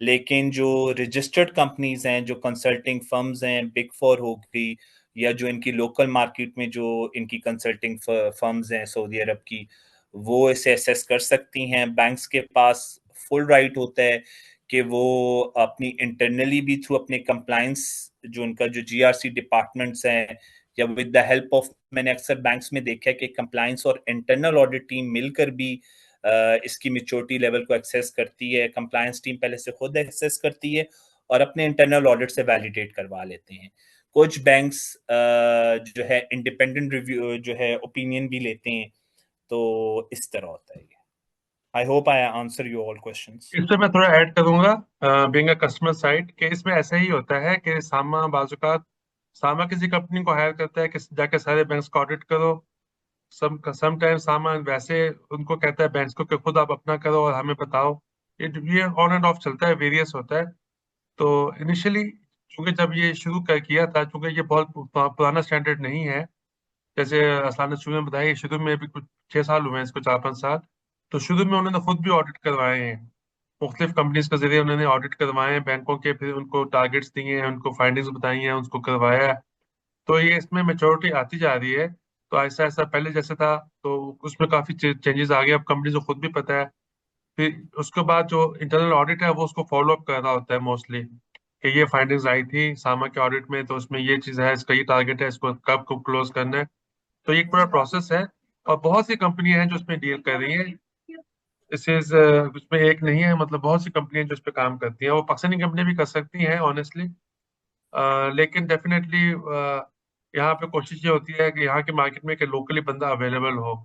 लेकिन जो रजिस्टर्ड कंपनीज हैं, जो कंसल्टिंग फर्म्स हैं, बिग फोर हो गई, या जो इनकी लोकल मार्केट में जो इनकी कंसल्टिंग फर्म्स हैं सऊदी अरब की, वो इसे असेस कर सकती हैं। बैंक्स के पास फुल राइट होता है कि वो अपनी इंटरनली भी थ्रू अपने कंप्लायंस, जो उनका जो जीआरसी डिपार्टमेंट्स हैं, या विद द हेल्प ऑफ, मैंने अक्सर बैंक्स में देखा है कि कंप्लायंस और इंटरनल ऑडिट टीम मिलकर भी इसकी मेच्योरिटी लेवल को एक्सेस करती है। कंप्लायंस टीम पहले से खुद एक्सेस करती है और अपने इंटरनल ऑडिट से वैलिडेट करवा लेते हैं। कुछ बैंक्स जो है इंडिपेंडेंट रिव्यू जो है ओपिनियन भी लेते हैं, तो इस तरह होता है। I hope I answer you all questions. इसमें मैं थोड़ा ऐड करूंगा, बीइंग अ कस्टमर साइड, कि इसमें ऐसा ही होता है कि सामा बाजुकात, सामा किसी कंपनी को हायर करता है कि जाके सारे बैंक्स का ऑडिट करो। समटाइम सामा वैसे उनको कहता है बैंक्स को कि खुद आप अपना करो और हमें बताओ। ये ऑन एंड ऑफ चलता है, वेरियस होता है। तो इनिशियली चूंकि जब ये शुरू कर किया था, चूंकि ये बहुत पुराना स्टैंडर्ड नहीं है, जैसे असलान ने शुरू में बताया, ये शुरू में भी कुछ 6 साल हुए हैं इसको, 4-5 साल। तो शुरू में उन्होंने खुद भी ऑडिट करवाए हैं, मुख्तलिफ कंपनीज के जरिए उन्होंने ऑडिट करवाए हैं बैंकों के, फिर उनको टारगेट्स दिए हैं, उनको फाइंडिंग्स बताई हैं, उसको करवाया है। तो ये इसमें मेच्योरिटी आती जा रही है। तो ऐसा ऐसा पहले जैसे था तो उसमें काफी चेंजेस आ गए, अब कंपनी को खुद भी पता है। फिर उसके बाद जो इंटरनल ऑडिट है वो उसको फॉलो अप कर रहा होता है मोस्टली, कि ये फाइंडिंग्स आई थी सामा के ऑडिट में, तो उसमें ये चीज़ है, इसका ये टारगेट है, इसको कब को क्लोज करना है। तो ये एक पूरा प्रोसेस है, और बहुत सी कंपनियां हैं जो इसमें डील कर रही हैं। इस इज उसमें एक नहीं है, मतलब बहुत सी कंपनियां जो इस पे काम करती हैं। वो पाकिस्तानी कंपनी भी कर सकती हैं ऑनेस्टली, लेकिन डेफिनेटली यहाँ पे कोशिश ये होती है कि यहाँ के मार्केट में कि लोकली बंदा अवेलेबल हो।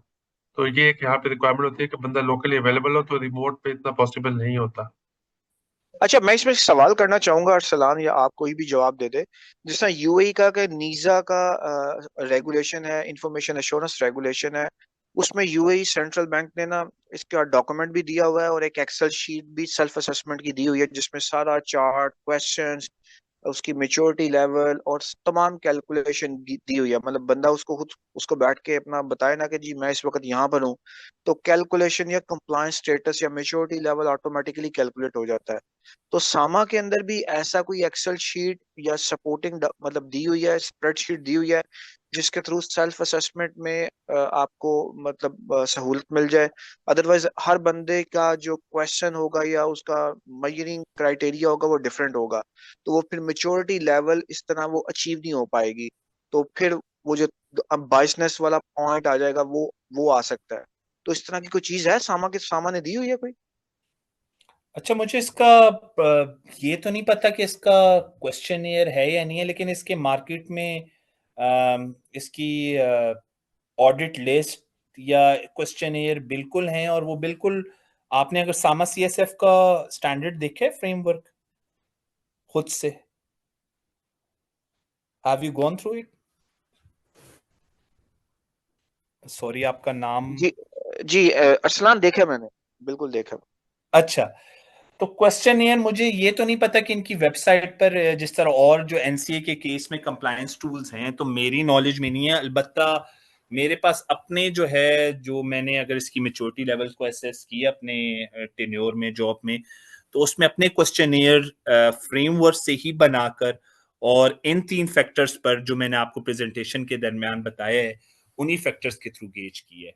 तो ये एक यहाँ पे रिक्वायरमेंट होती है कि बंदा लोकली अवेलेबल हो, तो रिमोट पे इतना पॉसिबल नहीं होता। अच्छा, मैं इसमें सवाल करना चाहूंगा अरसलान, या आप कोई भी जवाब दे दे। जिस तरह यूएई का नीजा का रेगुलेशन है, इंफॉर्मेशन एश्योरेंस रेगुलेशन है, उसमें यूएई सेंट्रल बैंक ने ना इसका डॉक्यूमेंट भी दिया हुआ है और एक एक्सेल शीट भी सेल्फ असेसमेंट की दी हुई है, जिसमें सारा चार्ट, क्वेश्चंस, उसकी मेच्योरिटी लेवल और तमाम कैलकुलेशन दी हुई है। मतलब बंदा उसको खुद उसको बैठ के अपना बताए ना कि जी मैं इस वक्त यहाँ पर हूँ, तो कैलकुलेशन या कंप्लायंस स्टेटस या मेच्योरिटी लेवल ऑटोमेटिकली कैलकुलेट हो जाता है। तो सामा के अंदर भी ऐसा कोई एक्सेल शीट या सपोर्टिंग मतलब दी हुई है, स्प्रेडशीट दी हुई है, जिसके थ्रू सेल्फ असेसमेंट में आपको मतलब सहूलत मिल जाए? अदरवाइज हर बंदे का जो क्वेश्चन होगा या उसका मेजरिंग क्राइटेरिया होगा वो डिफरेंट होगा, तो वो फिर मेच्योरिटी लेवल इस तरह वो अचीव नहीं हो पाएगी। तो फिर वो जो बाइसनेस वाला पॉइंट आ जाएगा, वो आ सकता है। तो इस तरह की कोई चीज है सामा ने दी हुई है कोई? अच्छा, मुझे इसका ये तो नहीं पता कि इसका क्वेश्चनियर है या नहीं है, लेकिन इसके मार्केट में इसकी ऑडिट लिस्ट या क्वेश्चनियर बिल्कुल हैं, और वो बिल्कुल, आपने अगर सामा सीएसएफ का स्टैंडर्ड देखा है फ्रेमवर्क खुद से, have you gone through it? Sorry, आपका नाम? जी जी, अरसलान, देखा मैंने, बिल्कुल देखा। अच्छा, तो क्वेश्चन ईयर मुझे ये तो नहीं पता कि इनकी वेबसाइट पर जिस तरह और जो एनसीए के केस में कंप्लायंस टूल्स हैं तो मेरी नॉलेज में नहीं है। अलबत्ता मेरे पास अपने जो है, जो मैंने अगर इसकी मेच्योरिटी लेवल्स को असेस किया अपने टेन्योर में जॉब में, तो उसमें अपने क्वेश्चनियर फ्रेमवर्क से ही बनाकर और इन 3 फैक्टर्स पर जो मैंने आपको प्रेजेंटेशन के दरमियान बताया है उन्हीं फैक्टर्स के थ्रू गेज की है।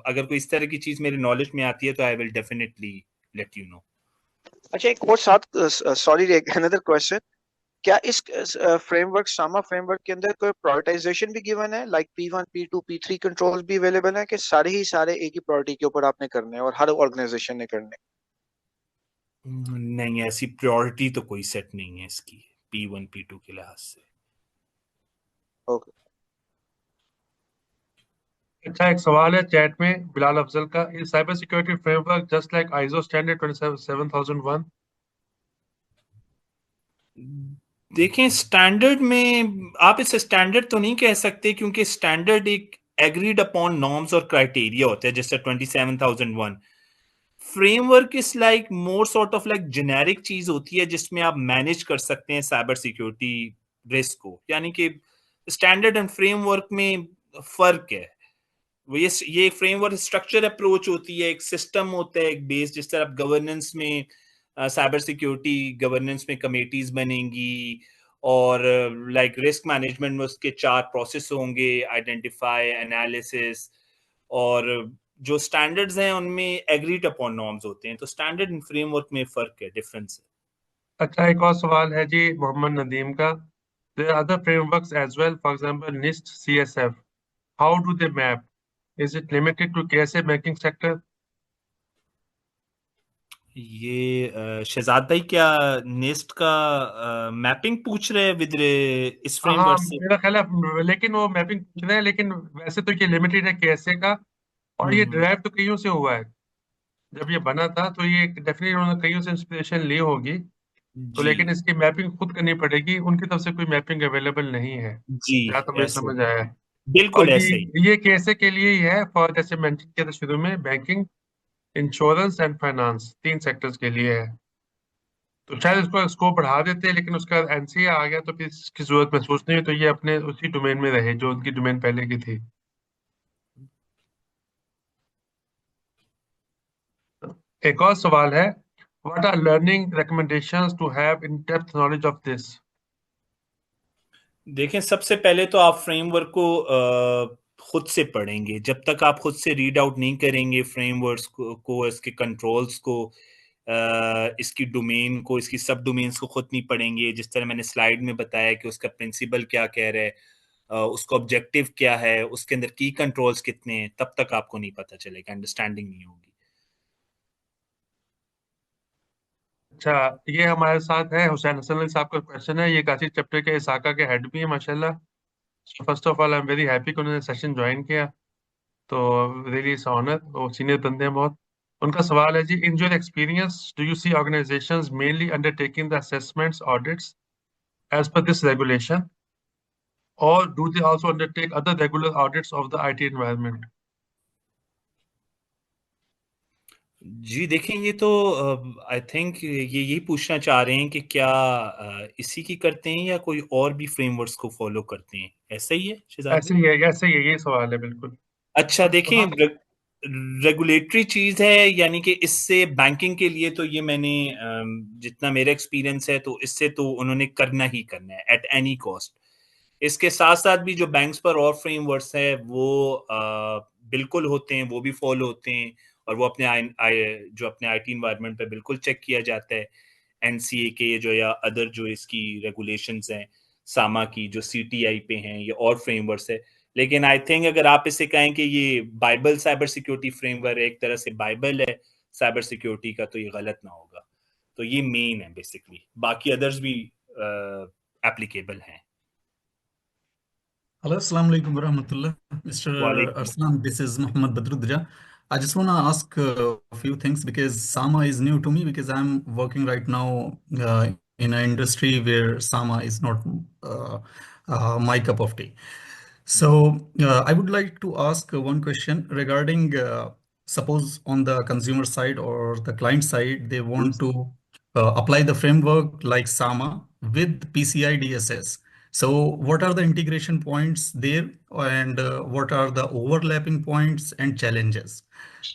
अगर कोई इस तरह की चीज मेरे नॉलेज में आती है तो I will definitely let you know. अच्छा, एक और साथ, सॉरी, अनदर क्वेश्चन, क्या इस फ्रेमवर्क, सामा फ्रेमवर्क के अंदर कोई प्रायोरिटाइजेशन भी गिवन है, like P1 P2 P3 controls भी अवेलेबल है, कि सारे ही सारे एक ही प्रायोरिटी के ऊपर आपने करने हैं और हर ऑर्गेनाइजेशन ने करने? नहीं, ऐसी प्रायोरिटी तो कोई सेट नहीं है इसकी P1 P2 के लिहाज से। ओके। अच्छा, एक सवाल है चैट में बिलाल अफजल का, is cyber security framework just like ISO standard 27001? देखें, स्टैंडर्ड में आप इसे स्टैंडर्ड तो नहीं कह सकते, क्योंकि स्टैंडर्ड एक एग्रीड अपॉन नॉर्म्स और क्राइटेरिया होता है, जैसे 27001। Framework is like more sort of like generic चीज होती है जिसमें आप मैनेज कर सकते हैं साइबर सिक्योरिटी रिस्क को। यानी कि स्टैंडर्ड एंड फ्रेमवर्क में फर्क है। वो ये फ्रेमवर्क स्ट्रक्चर अप्रोच होती है, एक सिस्टम होता है, एक बेस। जिस तरह गवर्नेंस में साइबर सिक्योरिटी गवर्नेंस में कमेटीज बनेंगी और लाइक रिस्क मैनेजमेंट में उसके 4 प्रोसेस होंगे, आइडेंटिफाई, एनालिसिस, और जो स्टैंडर्ड्स हैं उनमें एग्रीड अपॉन नॉर्म्स होते हैं। तो स्टैंडर्ड एंड फ्रेमवर्क में फर्क है, डिफरेंस है। अच्छा, एक और सवाल है जी मोहम्मद नदीम का, there are other frameworks as well, for example NIST CSF, how do they map, is it limited to KSA banking sector? ये शहजाद भाई, क्या नेस्ट का मैपिंग पूछ रहे हैं विद इस हाँ, फ्रेमवर्क से? मेरा ख्याल है, लेकिन वो मैपिंग पूछ रहे हैं, लेकिन वैसे तो ये लिमिटेड है केएसए का, और ये हम्म। डिराइव तो कईयों से हुआ है। जब ये बना था तो ये डेफिनेटली उन्होंने कईयों से इंस्पिरेशन ली होगी, तो जी लेकिन इसकी मैपिंग खुद करनी पड़ेगी, उनकी तरफ से कोई मैपिंग अवेलेबल नहीं है, जी, जहाँ तो मुझे ऐसे समझ आया है। बिल्कुल और ऐसे ही। ये कैसे के लिए ही है, फॉर जैसे मेंशन किया था शुरू में, banking, insurance and finance, 3 sectors के लिए है। तो शायद इसको स्कोप बढ़ा देते हैं, लेकिन उसका एनसीए आ गया तो फिर इसकी जरूरत महसूस नहीं हुई, तो ये अपने उसी डोमेन में रहे जो उनकी डोमेन पहले की थी। एक और सवाल है, what are learning recommendations to have in depth knowledge of this? देखें, सबसे पहले तो आप फ्रेमवर्क को खुद से पढ़ेंगे। जब तक आप खुद से रीड आउट नहीं करेंगे फ्रेमवर्क्स को, इसके कंट्रोल्स को, इसकी डोमेन को, इसकी सब डोमेन्स को खुद नहीं पढ़ेंगे, जिस तरह मैंने स्लाइड में बताया कि उसका प्रिंसिपल क्या कह रहा है, उसका ऑब्जेक्टिव क्या है, उसके अंदर की कंट्रोल्स कितने हैं, तब तक आपको नहीं पता चलेगा, अंडरस्टैंडिंग नहीं होगी। अच्छा, ये हमारे साथ है हुसैन हसन अली साहब का क्वेश्चन है, ये काशी चैप्टर के इसाका के हेड भी है माशाल्लाह। First of all I am very happy कि उन्होंने सेशन ज्वाइन किया, तो रियली इट्स ऑनर, वो सीनियर बंदे हैं बहुत। उनका सवाल है जी, in your experience do you see organisations mainly undertaking the assessments audits as per this regulation, और do they also undertake other regular audits of the IT environment? जी देखें, ये तो आई थिंक ये यही पूछना चाह रहे हैं कि क्या इसी की करते हैं या कोई और भी फ्रेमवर्क्स को फॉलो करते हैं, ऐसा ही है शहजाद ऐसे भाई? ही है, ऐसे ही है, ये सवाल है बिल्कुल। अच्छा, देखें, हाँ। रेगुलेटरी चीज है, यानी कि इससे बैंकिंग के लिए तो ये मैंने जितना मेरा एक्सपीरियंस है तो इससे तो उन्होंने करना ही करना है एट एनी कॉस्ट। इसके साथ साथ भी जो बैंक्स पर और फ्रेमवर्क्स है वो बिल्कुल होते हैं, वो भी फॉलो होते हैं, और वो अपने जो अपने आईटी इन्वायरमेंट पे बिल्कुल चेक किया जाता है। एनसीए के जो या अदर जो इसकी रेगुलेशंस हैं, सामा की जो सीटीआई पे हैं, ये और फ्रेमवर्क्स है। लेकिन आई थिंक अगर आप इसे कहें कि ये बाइबल साइबर सिक्योरिटी फ्रेमवर्क एक तरह से बाइबल है साइबर सिक्योरिटी का, तो ये गलत ना होगा। तो ये मेन है बेसिकली, बाकी अदर्स भी एप्लीकेबल हैं। Hello, Assalamu alaikum warahmatullah. Mr. वालेकुम। Arslan, this is Muhammad Badruddin. I just want to ask a few things because Sama is new to me because I'm working right now in an industry where Sama is not my cup of tea. So I would like to ask one question regarding suppose on the consumer side or the client side, they want to apply the framework like SAMA with PCI DSS. So what are the integration points there, and what are the overlapping points and challenges?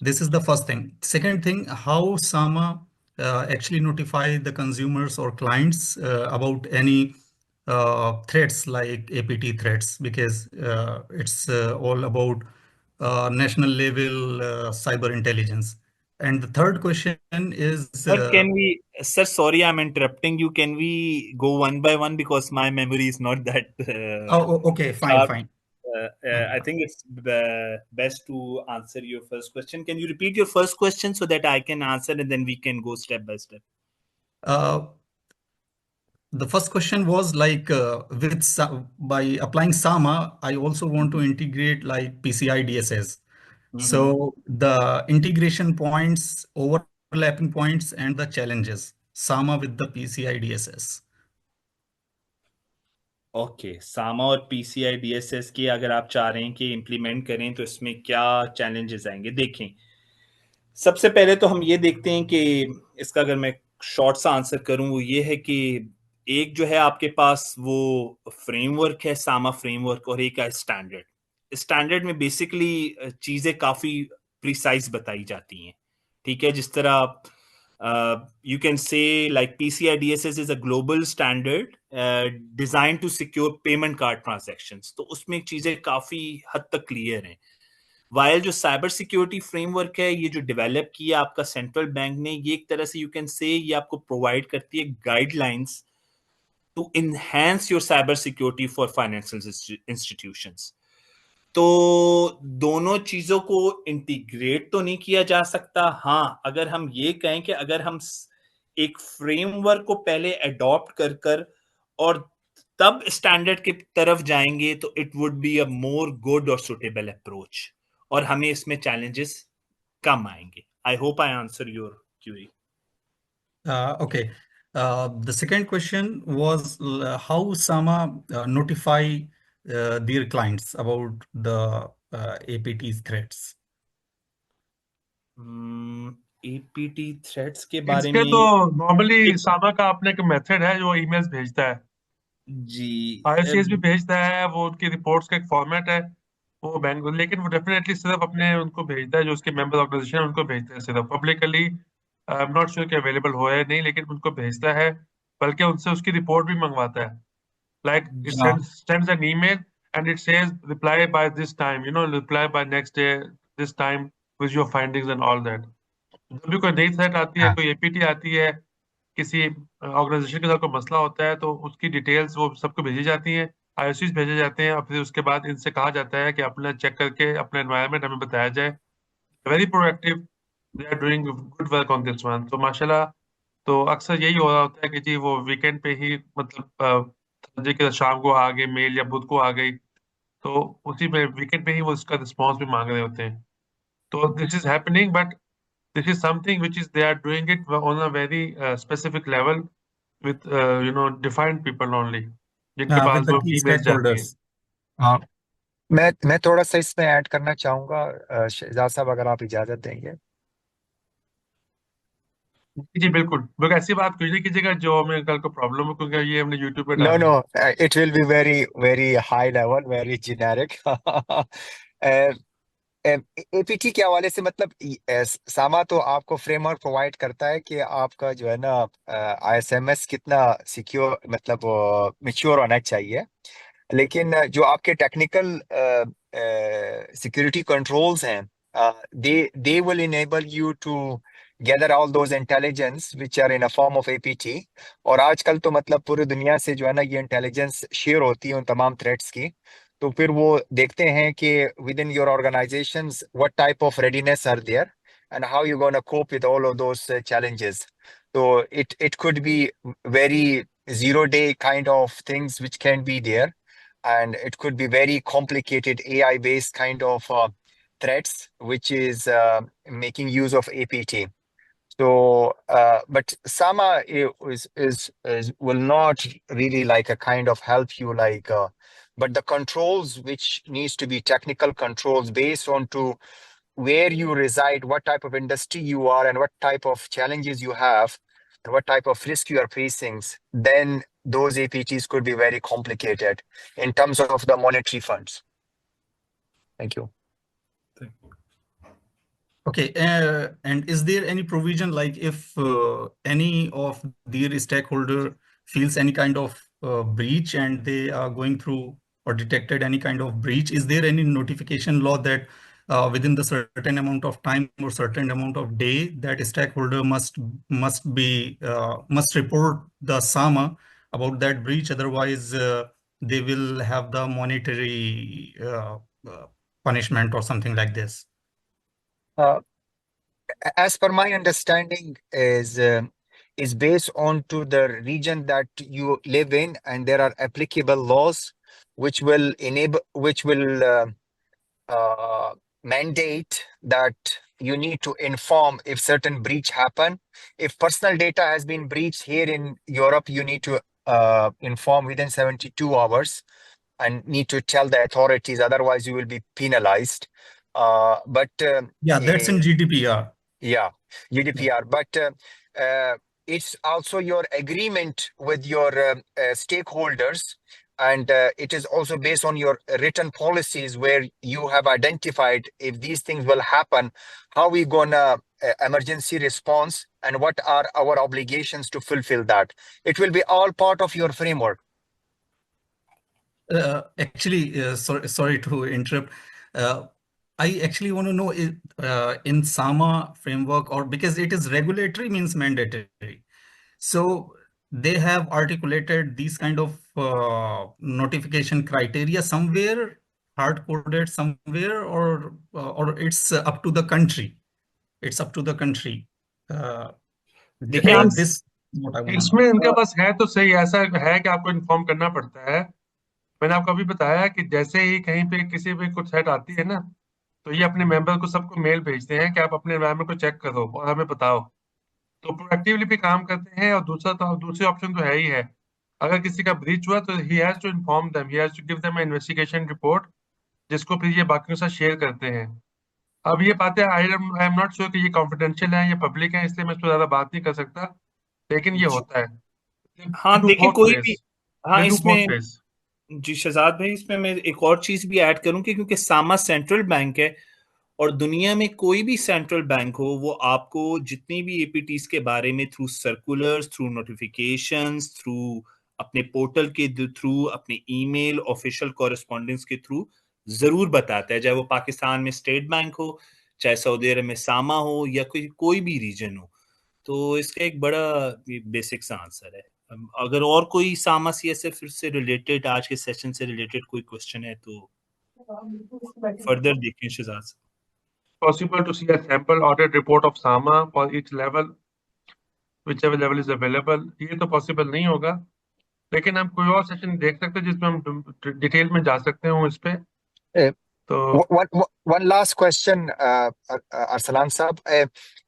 This is the first thing. Second thing, how SAMA actually notify the consumers or clients about any threats like APT threats, because it's all about national level cyber intelligence. And the third question is, Sir, sorry, I'm interrupting you. Can we go one by one because my memory is not that okay, fine, sharp. fine. I think it's best to answer your first question. Can you repeat your first question so that I can answer and then we can go step by step? The first question was like by applying SAMA, I also want to integrate like PCI DSS. So the integration points, overlapping points, and the challenges, SAMA with the PCI DSS. Okay, सामा और PCI DSS की अगर आप चाह रहे हैं कि implement करें तो इसमें क्या चैलेंजेस आएंगे, देखें सबसे पहले तो हम ये देखते हैं कि इसका अगर मैं शॉर्ट सा आंसर करूं वो ये है कि एक जो है आपके पास वो फ्रेमवर्क है सामा फ्रेमवर्क और एक है स्टैंडर्ड। स्टैंडर्ड में बेसिकली चीजें काफी प्रिसाइज बताई जाती हैं, ठीक है। जिस तरह you can say like PCI DSS is a global standard designed to secure payment card transactions, तो उसमें चीजें काफी हद तक क्लियर हैं। वाइल जो साइबर सिक्योरिटी फ्रेमवर्क है ये जो डेवलप किया आपका सेंट्रल बैंक ने, ये एक तरह से यू कैन से ये आपको प्रोवाइड करती है guidelines to enhance your cyber security for financial institutions. तो दोनों चीजों को इंटीग्रेट तो नहीं किया जा सकता। हाँ, अगर हम ये कहें कि अगर हम एक फ्रेमवर्क को पहले अडॉप्ट कर कर और तब स्टैंडर्ड की तरफ जाएंगे तो it would be a more good और सुटेबल अप्रोच और हमें इसमें चैलेंजेस कम आएंगे। I hope I answer your query. Okay. The second question was how SAMA notify their clients about the APT threats. APT threats के बारे इसके में तो नॉर्मली सामा का अपने एक मेथड है जो ईमेल्स भेजता है, जी आईओसीएस भी भेजता है, वो उनकी रिपोर्ट्स का एक फॉर्मेट है वो बैंक, लेकिन वो डेफिनेटली सिर्फ अपने उनको भेजता है जो उसके मेंबर ऑर्गेनाइजेशन उनको भेजता है सिर्फ publicly. I am not sure कि अवेलेबल हो या नहीं, लेकिन उनको भेजता है, बल्कि उनसे उसकी रिपोर्ट भी मंगवाता है। Like it sends an email and it says reply by this time, reply by next day this time with your findings and all that. जब भी कोई नई थ्रेट आती है, कोई एपीटी आती है, किसी ऑर्गेनाइजेशन के साथ कोई मसला होता है, तो उसकी डिटेल्स वो सबको भेजी जाती हैं, आईओसीज भेजे जाते हैं, और फिर उसके बाद इनसे कहा जाता है कि अपना चेक करके अपना एनवायरनमेंट हमें बताया जाए। Very proactive, they are doing good work on this one. तो माशाल्लाह, तो अक्सर यही हो रहा होता है कि जी वो वीकेंड पे ही, मतलब थर्सडे के शाम को आ गई मेल या बुध को आ गई, तो उसी में वीकेंड पे ही वो उसका रिस्पॉन्स भी मांग रहे होते हैं। तो this is happening, but this is something which is they are doing it on a very specific level with defined people only, जिनके With पास the वो key emails जाती है। stakeholders. मैं थोड़ा सा इसमें ऐड करना चाहूंगा, शहजाद साहब, अगर आप इजाजत देंगे। जी बिल्कुल, बिल्कुल ऐसी बात कुछ नहीं कीजिएगा जो हमें कल को प्रॉब्लम हो, क्योंकि ये हमने यूट्यूब पे नो डालना नो, है। It will be very very high level, very generic. APT के हवाले से, मतलब सामा तो आपको फ्रेमवर्क प्रोवाइड करता है कि आपका जो है ना आईएसएमएस कितना सिक्योर, मतलब मैच्योर होना चाहिए। लेकिन जो आपके टेक्निकल सिक्योरिटी कंट्रोल्स हैं, they will enable you to gather all those intelligence which are in a form of APT। और आजकल तो मतलब पूरी दुनिया से जो है ना ये इंटेलिजेंस शेयर होती है उन तमाम थ्रेड्स की। तो फिर वो देखते हैं कि within your organizations what type of readiness are there and how you going to cope with all of those challenges. So it could be very zero day kind of things which can be there, and it could be very complicated AI based kind of threats which is making use of APT. So but Sama is will not really like a kind of help you like but the controls which needs to be technical controls based on to where you reside, what type of industry you are, and what type of challenges you have, and what type of risk you are facing, then those APTs could be very complicated in terms of the monetary funds. Thank you. Okay, and is there any provision, like if any of their stakeholder feels any kind of breach and they are going through or detected any kind of breach, is there any notification law that within the certain amount of time or certain amount of day that a stakeholder must report the SAMA about that breach? Otherwise, they will have the monetary punishment or something like this. As per my understanding, is based on to the region that you live in, and there are applicable laws which will mandate that you need to inform if certain breach happen. If personal data has been breached here in Europe, you need to inform within 72 hours and need to tell the authorities, otherwise you will be penalized. Yeah, that's in GDPR. Yeah, GDPR. But it's also your agreement with your stakeholders, and it is also based on your written policies where you have identified if these things will happen, how we gonna emergency response, and what are our obligations to fulfill that. It will be all part of your framework. Actually, sorry to interrupt. I actually want to know in SAMA framework, or because it is regulatory means mandatory. So they have articulated these kind of notification criteria somewhere, hard-coded somewhere, or it's up to the country. It's up to the country. देखिए हम This what I want. इसमें इनके पास है तो सही, ऐसा है कि आपको इन्फॉर्म करना पड़ता है। मैंने आपको अभी बताया कि जैसे ही कहीं पे किसी पे कुछ सेट आती है ना, तो ये अपने मेंबर को सबको मेल भेजते हैं कि आप अपने एनवायरनमेंट को चेक करो और हमें बताओ। तो प्रोएक्टिवली भी काम करते हैं। और दूसरी ऑप्शन तो है ही है, अगर किसी का ब्रीच हुआ तो he has to inform them, he has to give them investigation report, जिसको फिर ये बाकियों के साथ शेयर करते हैं। अब ये बातें आई एम नॉट श्योर कि ये कॉन्फिडेंशियल है, ये पब्लिक है, इसलिए मैं इस पर ज्यादा बात नहीं कर सकता, लेकिन ये होता है। हाँ देखिए कोई भी, हाँ इसमें ways. जी शहजाद भाई, इसमें मैं एक और चीज भी ऐड करूं कि क्योंकि सामा सेंट्रल बैंक है और दुनिया में कोई भी सेंट्रल बैंक हो, वो आपको जितनी भी एपीटीज के बारे में through circulars, through notifications, through अपने पोर्टल के थ्रू, अपने ईमेल, ऑफिशियल कॉरेस्पॉन्डेंस के थ्रू जरूर बताता है, चाहे वो पाकिस्तान में स्टेट बैंक हो, चाहे सऊदी अरब में सामा हो, या कोई भी रीजन हो। तो इसका एक बड़ा बेसिक सा आंसर है। अगर और कोई सामा सीएसएफ से रिलेटेड, आज के सेशन से रिलेटेड कोई क्वेश्चन है तो फर्दर देखें शहजाद से। Possible to see a sample audit report of SAMA for each level, whichever level is available. ये तो possible नहीं होगा, लेकिन हम कोई और सेशन देख सकते हैं जिसमें हम डिटेल में जा सकते हो इस पे। तो one last question, अरसलान साहब,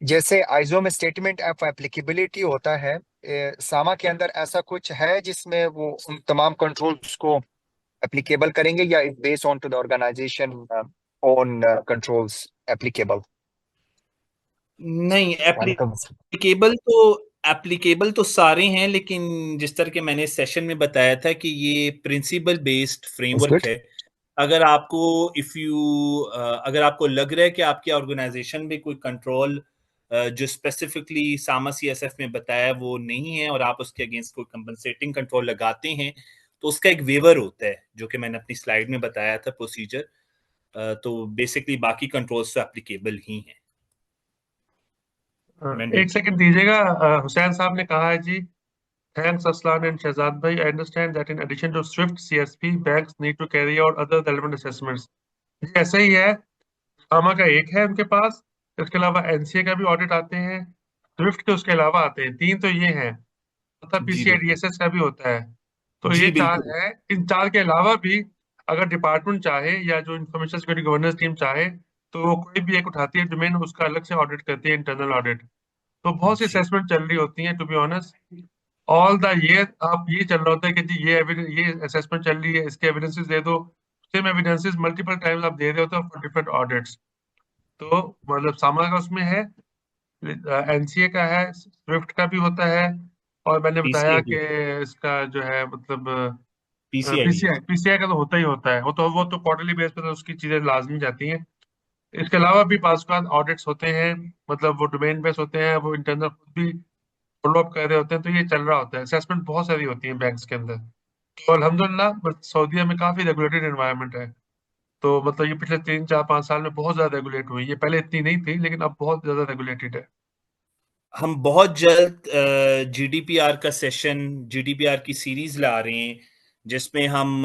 जैसे आइजो में स्टेटमेंट ऑफ एप्लीकेबिलिटी होता है, सामा के अंदर ऐसा कुछ है जिसमें वो उन तमाम कंट्रोल्स को एप्लीकेबल करेंगे, या it based on to the organisation own controls applicable? नहीं, एप्लीकेबल तो सारे हैं, लेकिन जिस तरह के मैंने सेशन में बताया था कि ये प्रिंसिपल बेस्ड फ्रेमवर्क है। अगर आपको अगर आपको लग रहा है कि आपकी ऑर्गेनाइजेशन में कोई कंट्रोल जो स्पेसिफिकली सामा सीएसएफ में बताया वो नहीं है और आप उसके अगेंस्ट कोई कंपनसेटिंग कंट्रोल लगाते हैं, तो उसका एक वेवर होता है, जो कि मैंने अपनी स्लाइड में बताया था प्रोसीजर। तो बेसिकली बाकी कंट्रोल्स तो एप्लीकेबल ही हैं। एक सेकंड दीजिएगा, हुसैन साहब ने कहा है जी, thanks Aslan and Shahzad bhai, I understand that in addition to SWIFT CSP, banks need to carry out other relevant assessments. जी ऐसा ही है, सामा का एक है उनके पास, इसके अलावा एनसीए का भी ऑडिट आते हैं, स्विफ्ट के उसके अलावा आते हैं, 3 तो ये हैं, तथा पीसीआई डीएसएस का भी होता है। तो ये 4 है। इन 4 के अलावा भी अगर डिपार्टमेंट चाहे या जो इंफॉर्मेशन सिक्योरिटी गवर्नेंस टीम चाहे, तो वो कोई भी एक उठाती है डोमेन, उसका अलग से ऑडिट करती है, इंटरनल ऑडिट। तो बहुत सी असेसमेंट चल रही होती है, to be honest all the year. आप ये चल रहा होता है कि जी ये असेसमेंट चल रही है, इसके एविडेंसेस दे दो, सेम एविडेंसेस मल्टीपल टाइम्स आप दे रहे होते हो फॉर डिफरेंट ऑडिट्स। तो मतलब सामा का उसमें है, एनसीए का है, स्विफ्ट का भी होता है, और मैंने बताया पीसीए कि भी, इसका जो है मतलब पीसीआई भी है। पीसीआई का तो होता ही होता है, वो तो क्वार्टरली बेस पे तो उसकी चीजें लाजमी जाती हैं। इसके अलावा भी पास ऑडिट्स होते हैं, मतलब वो डोमेन बेस होते हैं, वो इंटरनल खुद भी फॉलो अप कर रहे होते हैं, तो ये चल रहा होता है। असेसमेंट बहुत सारी होती है बैंक्स के अंदर। तो अल्हम्दुलिल्लाह सऊदीया में काफी रेगुलेटेड एनवायरनमेंट है। तो मतलब ये पिछले 3 4 5 साल में बहुत ज्यादा रेगुलेट हुई, ये पहले इतनी नहीं थी, लेकिन अब बहुत ज्यादा रेगुलेटेड है। हम बहुत जल्द जीडीपीआर का सेशन, जीडीपीआर की सीरीज ला रहे हैं, जिसमें हम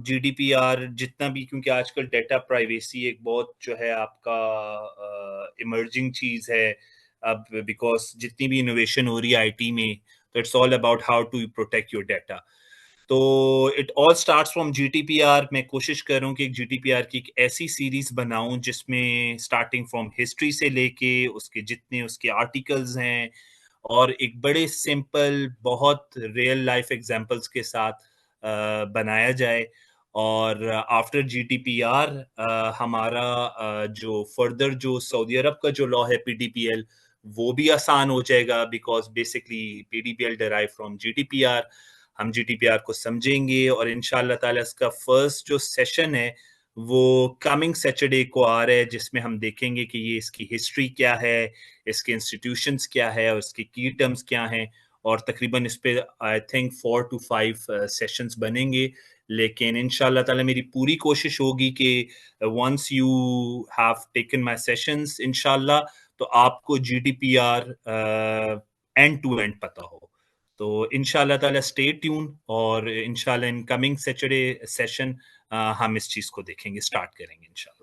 जीडीपीआर जितना भी, क्योंकि आजकल डेटा प्राइवेसी एक बहुत जो है आपका इमर्जिंग चीज है अब, बिकॉज जितनी भी इनोवेशन हो रही है आईटी में, तो it's all about how to protect your data. तो it all starts from GDPR. मैं कोशिश करूं कि एक जीडीपीआर की एक ऐसी सीरीज बनाऊं जिसमें स्टार्टिंग फ्रॉम हिस्ट्री से लेके उसके जितने उसके आर्टिकल्स हैं, और एक बड़े सिंपल बहुत रियल लाइफ एग्जांपल्स के साथ बनाया जाए। और आफ्टर जीडीपीआर हमारा जो फर्दर जो सऊदी अरब का जो लॉ है पीडीपीएल, वो भी आसान हो जाएगा, because basically PDPL derive from GDPR. हम जीडीपीआर को समझेंगे, और इंशाल्लाह ताला इसका फर्स्ट जो सेशन है वो कमिंग सैटरडे को आ रहा है, जिसमें हम देखेंगे कि ये इसकी हिस्ट्री क्या है, इसके इंस्टीट्यूशंस क्या है, और इसके की टर्म्स क्या हैं। और तकरीबन इस पे आई थिंक 4 to 5 सेशंस बनेंगे। लेकिन इंशाल्लाह ताला मेरी पूरी कोशिश होगी कि once you have taken my sessions इंशाल्लाह, तो आपको जीडीपीआर एंड टू एंड पता हो। तो इंशाल्लाह ताला स्टे ट्यून, और इंशाल्लाह इन कमिंग सैटरडे सेशन हम इस चीज को देखेंगे, स्टार्ट करेंगे इंशाल्लाह।